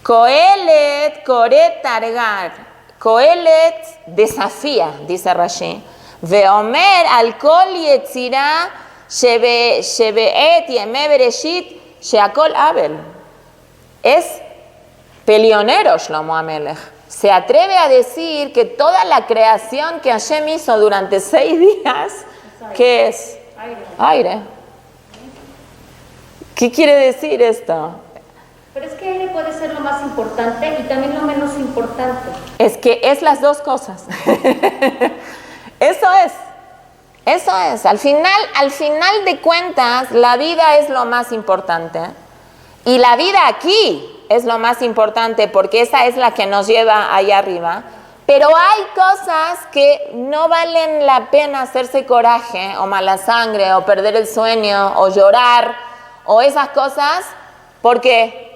Speaker 1: Coelet, Coret Targar. Coelet desafía, dice Rashi. Veomer al kol yetzira shebeet yeme bereshit sheakol abel. Es peleonero Shlomo Amelech. Se atreve a decir que toda la creación que Hashem hizo durante 6 días, ¿qué es? Aire. ¿Qué quiere decir esto?
Speaker 2: Pero es que aire puede ser lo más importante y también lo menos importante.
Speaker 1: Es que es las dos cosas. Eso es. Al final de cuentas, la vida es lo más importante. Y la vida aquí es lo más importante porque esa es la que nos lleva allá arriba. Pero hay cosas que no valen la pena hacerse coraje o mala sangre o perder el sueño o llorar o esas cosas. ¿Por qué?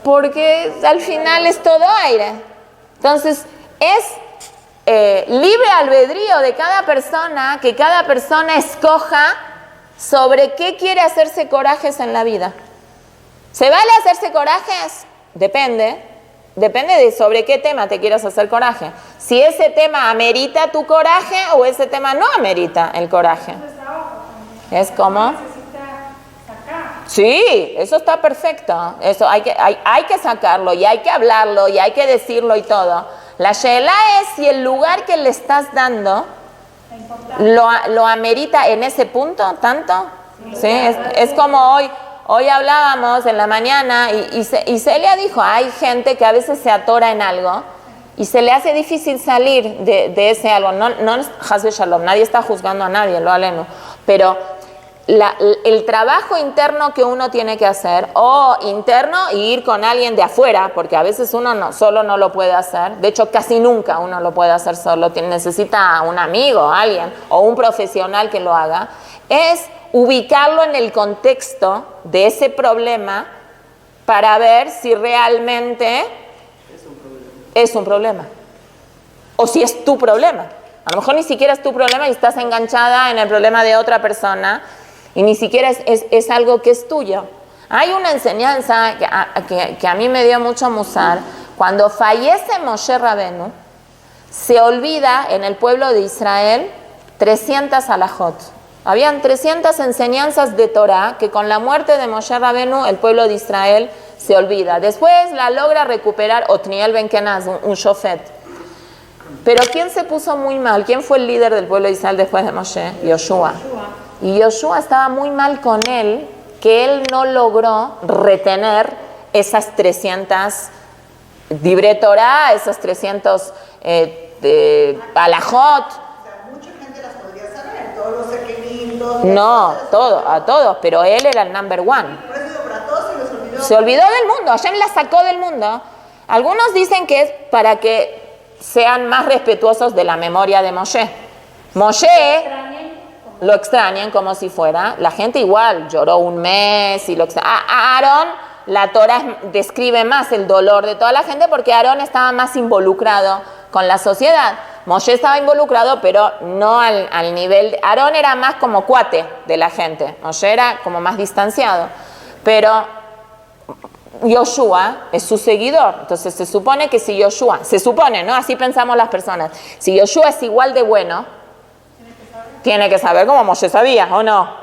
Speaker 1: Porque al final es todo aire. Entonces es libre albedrío de cada persona, que cada persona escoja sobre qué quiere hacerse corajes en la vida. ¿Se vale hacerse corajes? Depende de sobre qué tema te quieras hacer coraje. Si ese tema amerita tu coraje o ese tema no amerita el coraje. Es como... Sí, eso está perfecto. Eso hay que sacarlo y hay que hablarlo y hay que decirlo y todo. La sheela es si el lugar que le estás dando lo amerita en ese punto tanto. Sí, es como hoy hablábamos en la mañana y Celia dijo, hay gente que a veces se atora en algo y se le hace difícil salir de ese algo. No Hasbe Shalom, nadie está juzgando a nadie, lo aleno. Pero el trabajo interno que uno tiene que hacer, o interno y ir con alguien de afuera, porque a veces uno solo no lo puede hacer, de hecho casi nunca uno lo puede hacer solo, necesita un amigo, alguien, o un profesional que lo haga, es ubicarlo en el contexto de ese problema para ver si realmente es un problema. O si es tu problema. A lo mejor ni siquiera es tu problema y estás enganchada en el problema de otra persona y ni siquiera es algo que es tuyo. Hay una enseñanza que a mí me dio mucho musar. Cuando fallece Moshe Rabenu, se olvida en el pueblo de Israel 300 alajot. Habían 300 enseñanzas de Torah que con la muerte de Moshe Rabenu el pueblo de Israel se olvida. Después la logra recuperar Otniel Ben Kenaz, un shofet. Pero ¿quién se puso muy mal? ¿Quién fue el líder del pueblo de Israel después de Moshe? Yoshua. Y Yoshua estaba muy mal con él, que él no logró retener esas 300 divrei Torah, esas 300 alajot. No, a todos, pero él era el number one. Se olvidó del mundo, Hashem la sacó del mundo. Algunos dicen que es para que sean más respetuosos de la memoria de Moshe. Moshe lo extrañan como si fuera, la gente igual lloró un mes y lo extrañan. A Aarón, la Torah describe más el dolor de toda la gente porque Aarón estaba más involucrado con la sociedad. Moshe estaba involucrado, pero no al nivel. Aarón era más como cuate de la gente. Moshe era como más distanciado. Pero Yoshua es su seguidor. Entonces se supone que si Yoshua, se supone, ¿no? Así pensamos las personas. Si Yoshua es igual de bueno, tiene que saber como Moshe sabía, ¿o no?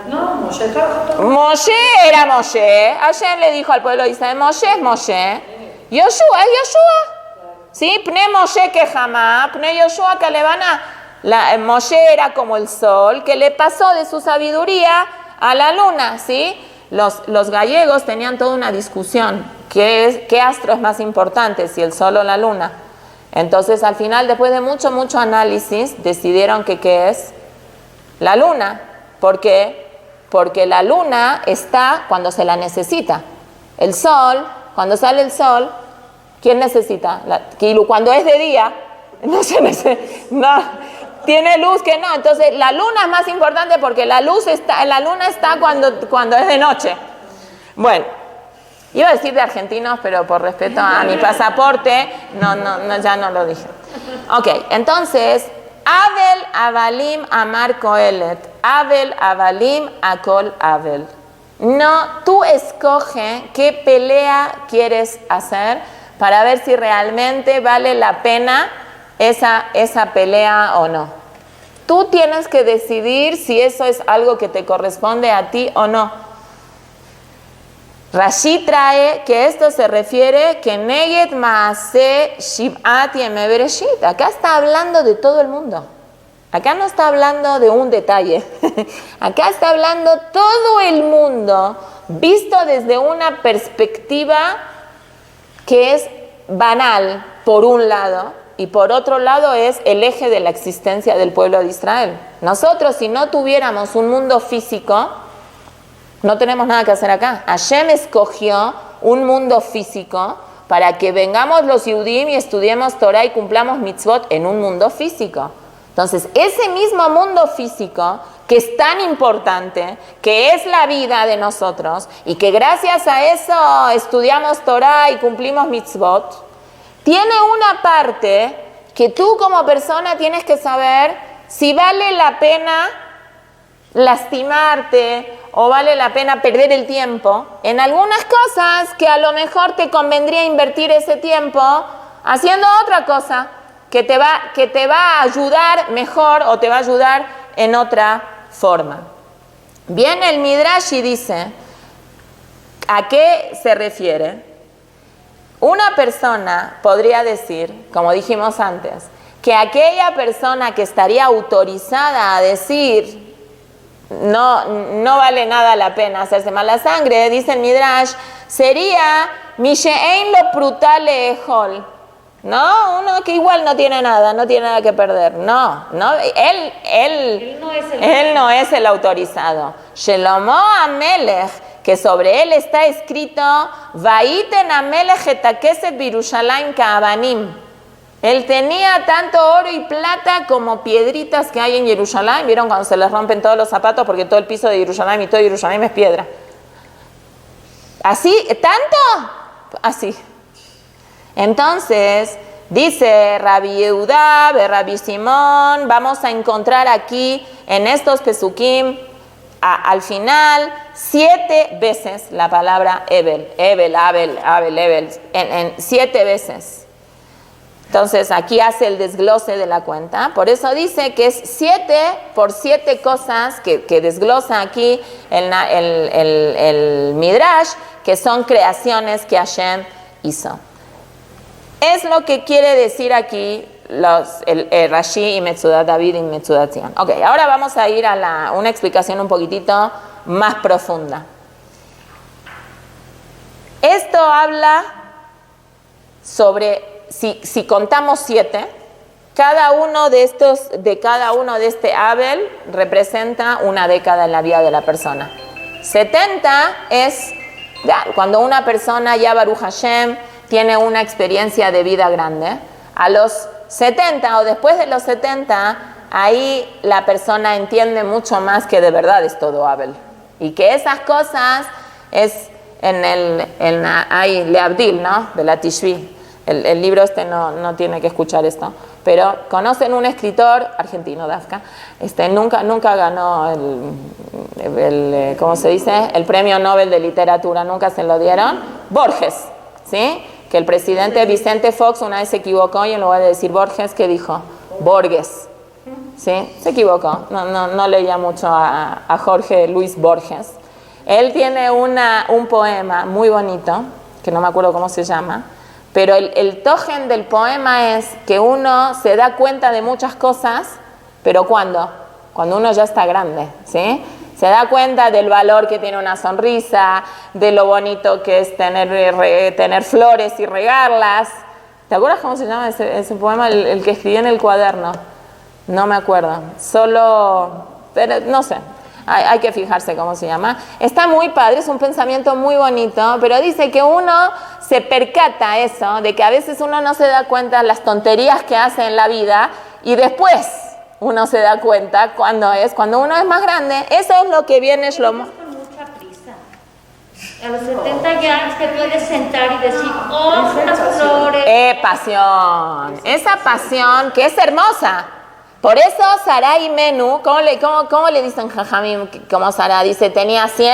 Speaker 6: No, Moshe trabajó.
Speaker 1: Moshe era Moshe. Ayer le dijo al pueblo de Israel, Moshe es Moshe. Yoshua es Yoshua. ¿Sí? Pne Moshe que jamás, Pne Yoshua que le van a... Moshe era como el sol, que le pasó de su sabiduría a la luna, ¿sí? Los gallegos tenían toda una discusión. ¿Qué astro es más importante, si el sol o la luna? Entonces, al final, después de mucho análisis, decidieron que ¿qué es? La luna. ¿Por qué? Porque la luna está cuando se la necesita. El sol, cuando sale el sol, ¿quién necesita? Cuando es de día, no se necesita, no, tiene luz que no. Entonces la luna es más importante porque la luna está cuando es de noche. Bueno, iba a decir de argentinos, pero por respeto a mi pasaporte, ya no lo dije. Ok, entonces, Abel Avalim Amar Kohelet, Abel Avalim Akol Abel. No, tú escoge qué pelea quieres hacer para ver si realmente vale la pena esa pelea o no. Tú tienes que decidir si eso es algo que te corresponde a ti o no. Rashi trae que esto se refiere que Neged Maase Shiv'at Yemei Bereshit. Acá está hablando de todo el mundo. Acá no está hablando de un detalle. Acá está hablando todo el mundo visto desde una perspectiva que es banal por un lado y por otro lado es el eje de la existencia del pueblo de Israel. Nosotros, si no tuviéramos un mundo físico, no tenemos nada que hacer acá. Hashem escogió un mundo físico para que vengamos los Yehudim y estudiemos Torah y cumplamos mitzvot en un mundo físico. Entonces, ese mismo mundo físico que es tan importante, que es la vida de nosotros y que gracias a eso estudiamos Torah y cumplimos mitzvot, tiene una parte que tú como persona tienes que saber si vale la pena lastimarte o vale la pena perder el tiempo en algunas cosas que a lo mejor te convendría invertir ese tiempo haciendo otra cosa que te va a ayudar mejor o te va a ayudar en otra forma. Viene el Midrash y dice, ¿a qué se refiere? Una persona podría decir, como dijimos antes, que aquella persona que estaría autorizada a decir no vale nada la pena hacerse mala sangre, dice el Midrash, sería Mishein lo prutale ejol, No, uno que igual no tiene nada que perder. No, él no es el autorizado. Shelomo Amelech, que sobre él está escrito, Vaiten Amelech et hakeset b'Yerushalayim ka'avanim. Él tenía tanto oro y plata como piedritas que hay en Jerusalén. ¿Vieron cuando se les rompen todos los zapatos? Porque todo el piso de Jerusalén y todo Jerusalén es piedra. ¿Así? ¿Tanto? Así. Entonces, dice Rabbi Yehuda, Rabbi Simón, vamos a encontrar aquí en estos pesukim, al final, 7 veces la palabra Ebel, en 7 veces. Entonces, aquí hace el desglose de la cuenta. Por eso dice que es 7 por 7 cosas que desglosa aquí el Midrash, que son creaciones que Hashem hizo. Es lo que quiere decir aquí el Rashi y Metzudat David y Metzudat Zion. Ok, ahora vamos a ir a una explicación un poquitito más profunda. Esto habla sobre, si contamos 7, cada uno de este Abel representa una década en la vida de la persona. 70 es cuando una persona ya Baruch Hashem tiene una experiencia de vida grande. A los 70 o después de los 70, ahí la persona entiende mucho más que de verdad es todo Abel. Y que esas cosas es hay Leabdil, ¿no? De la Tishvi. El libro no tiene que escuchar esto. Pero conocen un escritor argentino, Dafka, nunca ganó ¿cómo se dice? El premio Nobel de literatura, nunca se lo dieron. Borges, ¿sí? Que el presidente Vicente Fox una vez se equivocó y en lugar de decir Borges, ¿qué dijo? Borges, ¿sí? Se equivocó, no leía mucho a Jorge Luis Borges. Él tiene un poema muy bonito, que no me acuerdo cómo se llama, pero el togen del poema es que uno se da cuenta de muchas cosas, pero ¿cuándo? Cuando uno ya está grande, ¿sí? Se da cuenta del valor que tiene una sonrisa, de lo bonito que es tener flores y regarlas. ¿Te acuerdas cómo se llama ese poema? El que escribí en el cuaderno. No me acuerdo. Pero no sé. Hay que fijarse cómo se llama. Está muy padre, es un pensamiento muy bonito, pero dice que uno se percata eso, de que a veces uno no se da cuenta de las tonterías que hace en la vida y después uno se da cuenta cuando uno es más grande. Eso es lo que viene Shlomo.
Speaker 2: Con mucha prisa. A los 70 ya te puedes sentar y decir, oh, las flores.
Speaker 1: Pasión. Esa pasión que es hermosa. Por eso Sarah y Menú, ¿cómo le dicen Jajamim? Como Sarah dice, tenía 100,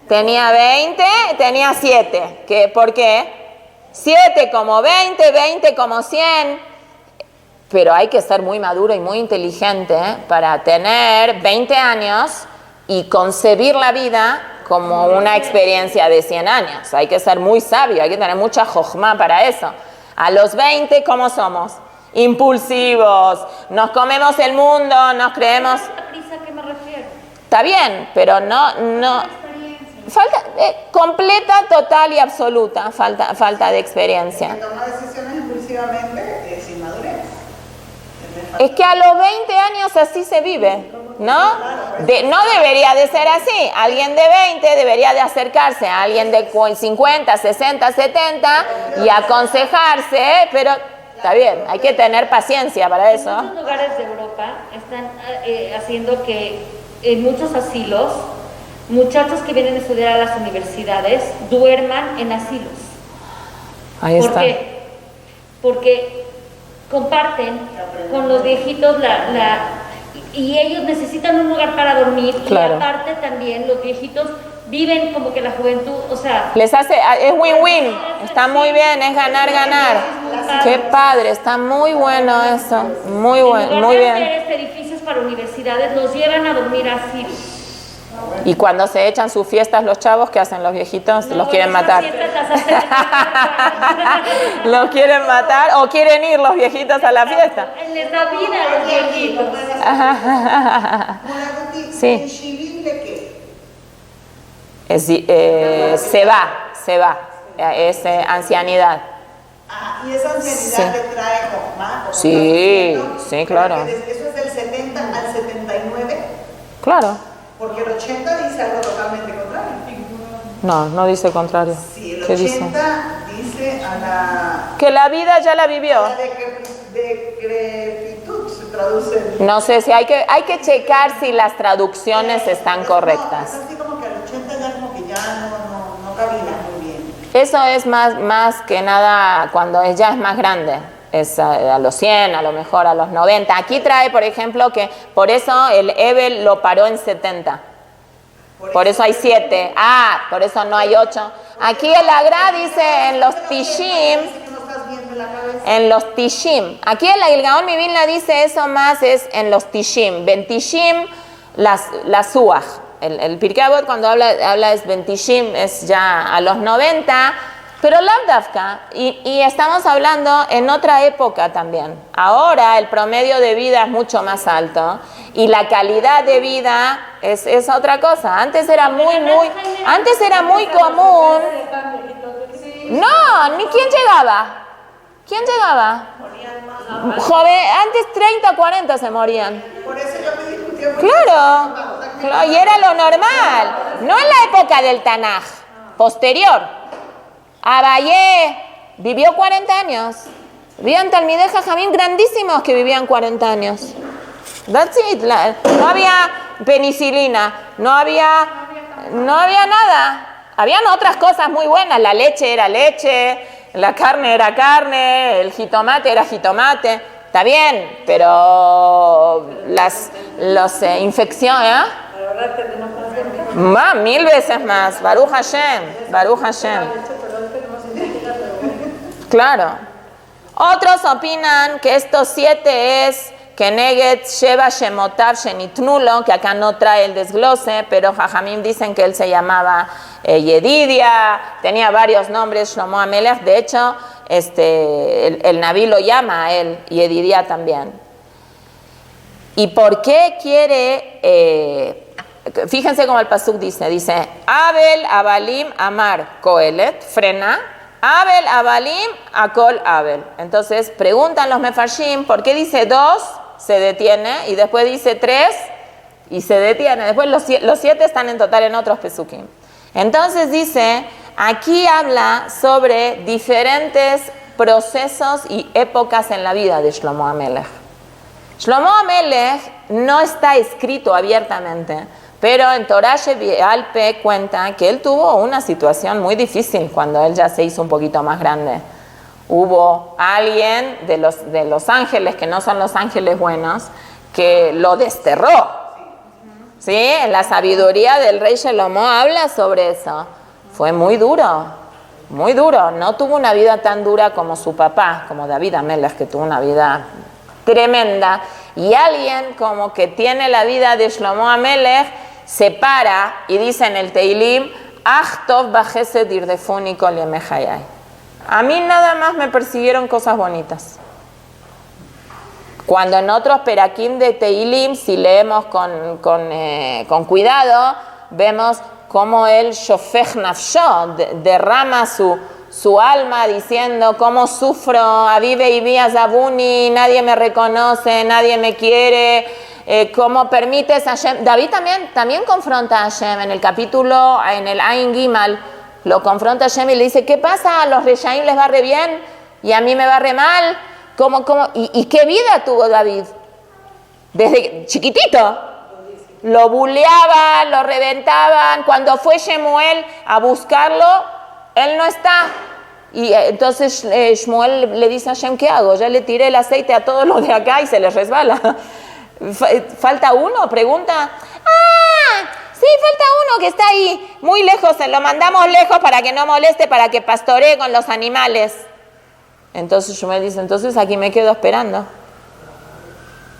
Speaker 1: tenía 20, tenía 7. ¿Por qué? 7 como 20, 20 como 100. Pero hay que ser muy maduro y muy inteligente para tener 20 años y concebir la vida como una experiencia de 100 años. Hay que ser muy sabio, hay que tener mucha jojma para eso. A los 20, ¿cómo somos? Impulsivos, nos comemos el mundo, nos creemos...
Speaker 2: ¿A prisa a qué me refiero?
Speaker 1: Está bien, pero no falta completa, total y absoluta falta de experiencia.
Speaker 3: Que toma decisiones impulsivamente es inmadurez.
Speaker 1: Es que a los 20 años así se vive, ¿no? No debería de ser así. Alguien de 20 debería de acercarse a alguien de 50, 60, 70 y aconsejarse, pero está bien, hay que tener paciencia para eso.
Speaker 2: En muchos lugares de Europa están haciendo que en muchos asilos, muchachos que vienen a estudiar a las universidades duerman en asilos.
Speaker 1: Ahí está.
Speaker 2: ¿Por qué? Porque comparten con los viejitos y ellos necesitan un lugar para dormir.
Speaker 1: Claro.
Speaker 2: Y aparte también los viejitos viven como que la juventud, o sea...
Speaker 1: es win-win, está muy bien, es ganar. Qué padre, está muy bueno eso, muy bueno, muy bien.
Speaker 2: En lugar de hacer edificios para universidades, los llevan a dormir así.
Speaker 1: Y cuando se echan sus fiestas los chavos, ¿qué hacen los viejitos? Los quieren matar. Los quieren matar o quieren ir los viejitos a la fiesta.
Speaker 2: Les da vida a los viejitos.
Speaker 1: Sí.
Speaker 3: ¿En Shivim de qué?
Speaker 1: Se va, es ancianidad.
Speaker 3: Y esa ancianidad le trae Jochma.
Speaker 1: Sí, sí, claro.
Speaker 3: Eso es del 70 al 79.
Speaker 1: Claro.
Speaker 3: Porque el 80 dice algo totalmente contrario.
Speaker 1: No, no dice contrario.
Speaker 3: Sí, el
Speaker 1: ¿Qué
Speaker 3: 80 dice a la...
Speaker 1: Que la vida ya la vivió.
Speaker 3: La decrepitud se traduce.
Speaker 1: No sé si hay que checar si las traducciones están correctas.
Speaker 3: No, es así como que al 80 ya como que ya no cabía muy bien.
Speaker 1: Eso es más que nada cuando ella es más grande. Es a los 100, a lo mejor a los 90. Aquí trae, por ejemplo, que por eso el Ebel lo paró en 70. Por eso hay 7. Por eso no hay 8. Aquí el Agra dice en los Tishim. En los Tishim. Aquí el Gaón Mivilna dice eso más es en los Tishim. Bentishim, la Suaj. El Pirkei Avot cuando habla es Bentishim, es ya a los 90. Pero Lavdavka, y estamos hablando en otra época también. Ahora el promedio de vida es mucho más alto y la calidad de vida es otra cosa. Antes era muy común. No, ni quién llegaba. ¿Quién llegaba? Joven, antes 30, 40 se morían.
Speaker 3: Por eso yo me discutí mucho.
Speaker 1: Claro, y era lo normal. No en la época del Tanaj, posterior. Abayé vivió 40 años. Habían Talmidei Jajamim grandísimos que vivían 40 años. That's it. No había penicilina, no había nada. Habían otras cosas muy buenas. La leche era leche, la carne era carne, el jitomate era jitomate. Está bien, pero las infecciones, más, 1000 veces más. Baruch Hashem, Baruch Hashem. Claro. Otros opinan que estos 7 es Keneget Sheva Shemotav Shenitnulo, que acá no trae el desglose, pero Jajamim dicen que él se llamaba Yedidia, tenía varios nombres, Shlomo Amelech. De hecho, el Naví lo llama a él Yedidia también. ¿Y por qué quiere? Fíjense cómo el pasuk dice Abel, Abalim, Amar, Kohelet, frena, Abel, Abalim, Akol, Abel. Entonces preguntan los mefarshim, ¿por qué dice 2? Se detiene, y después dice 3 y se detiene. Después los 7 están en total en otros pesukim. Entonces dice, aquí habla sobre diferentes procesos y épocas en la vida de Shlomo Amelech. Shlomo Amelech no está escrito abiertamente, pero en Torah Shevi'al-Pe cuenta que él tuvo una situación muy difícil cuando él ya se hizo un poquito más grande. Hubo alguien de los ángeles, que no son los ángeles buenos, que lo desterró. ¿Sí? En la sabiduría del rey Shlomo habla sobre eso. Fue muy duro, muy duro. No tuvo una vida tan dura como su papá, como David Amelech, que tuvo una vida tremenda. Y alguien como que tiene la vida de Shlomo Amelech se para y dice en el Teilim, Ach tov bachesed irdefuni kol yemei hayai. A mí nada más me persiguieron cosas bonitas. Cuando en otros perakim de Teilim, si leemos con cuidado, vemos cómo él shofech nafsho, derrama su alma diciendo cómo sufro, avive y vía zabuni, nadie me reconoce, nadie me quiere, cómo permites a Hashem. David también confronta a Hashem en el capítulo, en el Ain Gimal, lo confronta a Hashem y le dice, ¿qué pasa? A los Reshaim les va re bien y a mí me va re mal. ¿Cómo? ¿Y qué vida tuvo David? Desde chiquitito. Lo buleaban, lo reventaban. Cuando fue Shemuel a buscarlo, él no está. Y entonces Shmuel le dice a Hashem, ¿qué hago? Ya le tiré el aceite a todos los de acá y se les resbala. ¿Falta uno? Pregunta. Sí, falta uno que está ahí, muy lejos, se lo mandamos lejos para que no moleste, para que pastoree con los animales. Entonces Shmuel dice, entonces aquí me quedo esperando.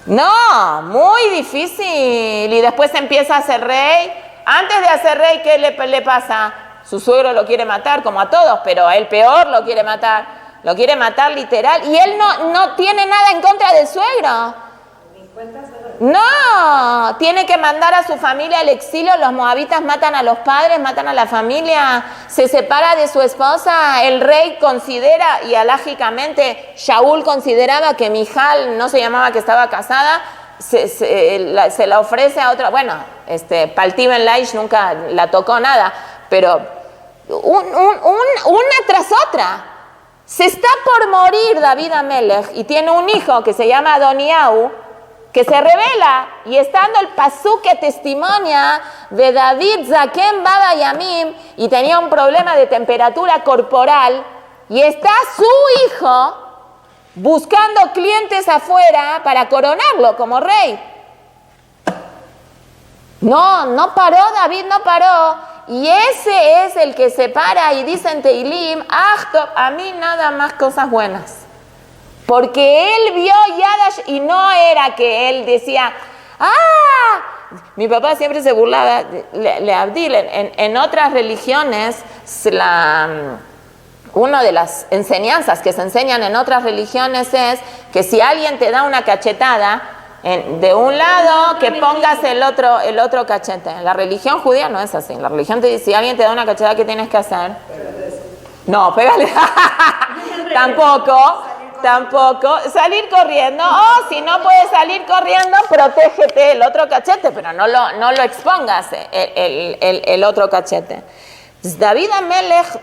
Speaker 1: No, muy difícil. Y después empieza a ser rey. Antes de hacer rey, ¿qué le pasa? Su suegro lo quiere matar, como a todos, pero a él peor lo quiere matar. Lo quiere matar literal. Y él no tiene nada en contra del suegro. No, tiene que mandar a su familia al exilio. Los moabitas matan a los padres, matan a la familia, se separa de su esposa. El rey considera, y alágicamente Shaul consideraba que Mijal no se llamaba que estaba casada, se la ofrece a otra. Bueno, Palti Ben Laish nunca la tocó nada, pero una tras otra. Se está por morir David Amelech y tiene un hijo que se llama Adoniau, que se revela, y estando el pasuk que testimonia de David Zaken Baba Yamim, y tenía un problema de temperatura corporal, y está su hijo buscando clientes afuera para coronarlo como rey. No paró, David no paró. Y ese es el que se para y dice en Teilim, a mí nada más cosas buenas. Porque él vio Yadash y no era que él decía, mi papá siempre se burlaba, le Abdil, en otras religiones, una de las enseñanzas que se enseñan en otras religiones es que si alguien te da una cachetada, de un lado, que pongas el otro cachete. En la religión judía no es así. La religión te dice, si alguien te da una cachetada, ¿qué tienes que hacer? No, pégale. Tampoco. Salir corriendo. O si no puedes salir corriendo, protégete el otro cachete, pero no lo expongas, el otro cachete. David Amelech,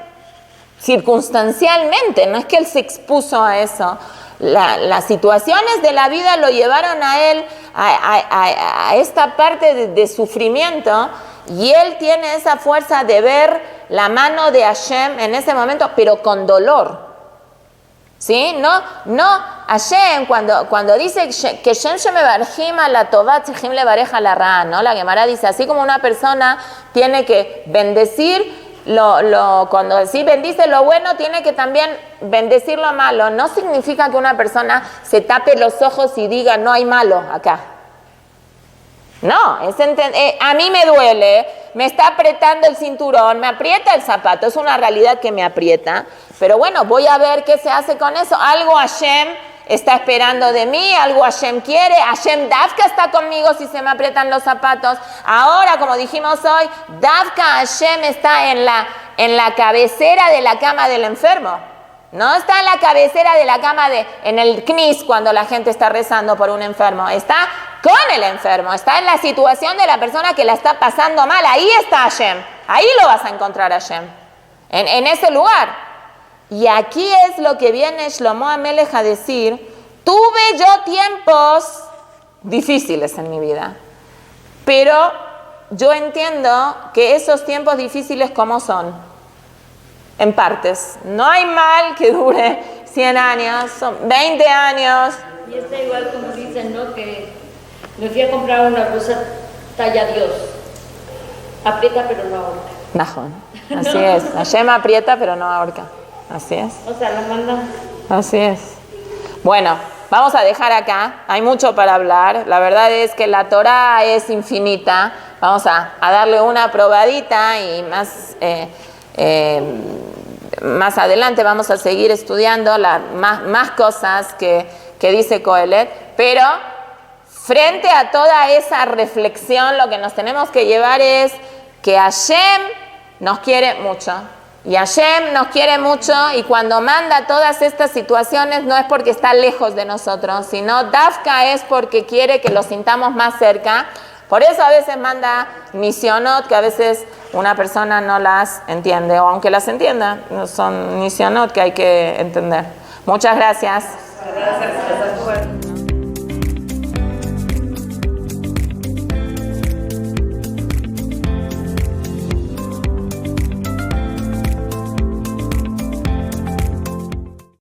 Speaker 1: circunstancialmente, no es que él se expuso a eso. Las situaciones de la vida lo llevaron a él a esta parte de sufrimiento, y él tiene esa fuerza de ver la mano de Hashem en ese momento, pero con dolor. ¿Sí? No, Hashem, cuando dice que Shem Shemebarjim a la Tová, Tzijim le bareja la Ra, ¿no? La Gemara dice, así como una persona tiene que bendecir cuando sí bendice lo bueno, tiene que también bendecir lo malo. No significa que una persona se tape los ojos y diga no hay malo acá. No, a mí me duele, me está apretando el cinturón, me aprieta el zapato, es una realidad que me aprieta, pero bueno, voy a ver qué se hace con eso. Algo Hashem está esperando de mí, algo Hashem quiere. Hashem Davka está conmigo si se me aprietan los zapatos. Ahora, como dijimos hoy, Davka Hashem está en la cabecera de la cama del enfermo. No está en la cabecera de la cama en el Knis cuando la gente está rezando por un enfermo. Está con el enfermo, está en la situación de la persona que la está pasando mal. Ahí está Hashem, ahí lo vas a encontrar Hashem, en ese lugar. Y aquí es lo que viene Shlomo Amelech a decir: tuve yo tiempos difíciles en mi vida, pero yo entiendo que esos tiempos difíciles, ¿cómo son? En partes. No hay mal que dure 100 años, son 20 años.
Speaker 2: Y está igual como dicen, ¿no? Que me fui a comprar una blusa talla Dios. Aprieta pero no ahorca.
Speaker 1: Najón. Así no. Es. Hashem aprieta pero no ahorca. Así es.
Speaker 2: O sea, la manda.
Speaker 1: Así es. Bueno, vamos a dejar acá. Hay mucho para hablar. La verdad es que la Torá es infinita. Vamos a darle una probadita y más adelante vamos a seguir estudiando más cosas que dice Kohelet. Pero frente a toda esa reflexión, lo que nos tenemos que llevar es que Hashem nos quiere mucho. Y Hashem nos quiere mucho, y cuando manda todas estas situaciones no es porque está lejos de nosotros, sino Dafka es porque quiere que lo sintamos más cerca. Por eso a veces manda nisionot, que a veces una persona no las entiende, o aunque las entienda, son nisionot que hay que entender. Muchas gracias.
Speaker 5: Gracias.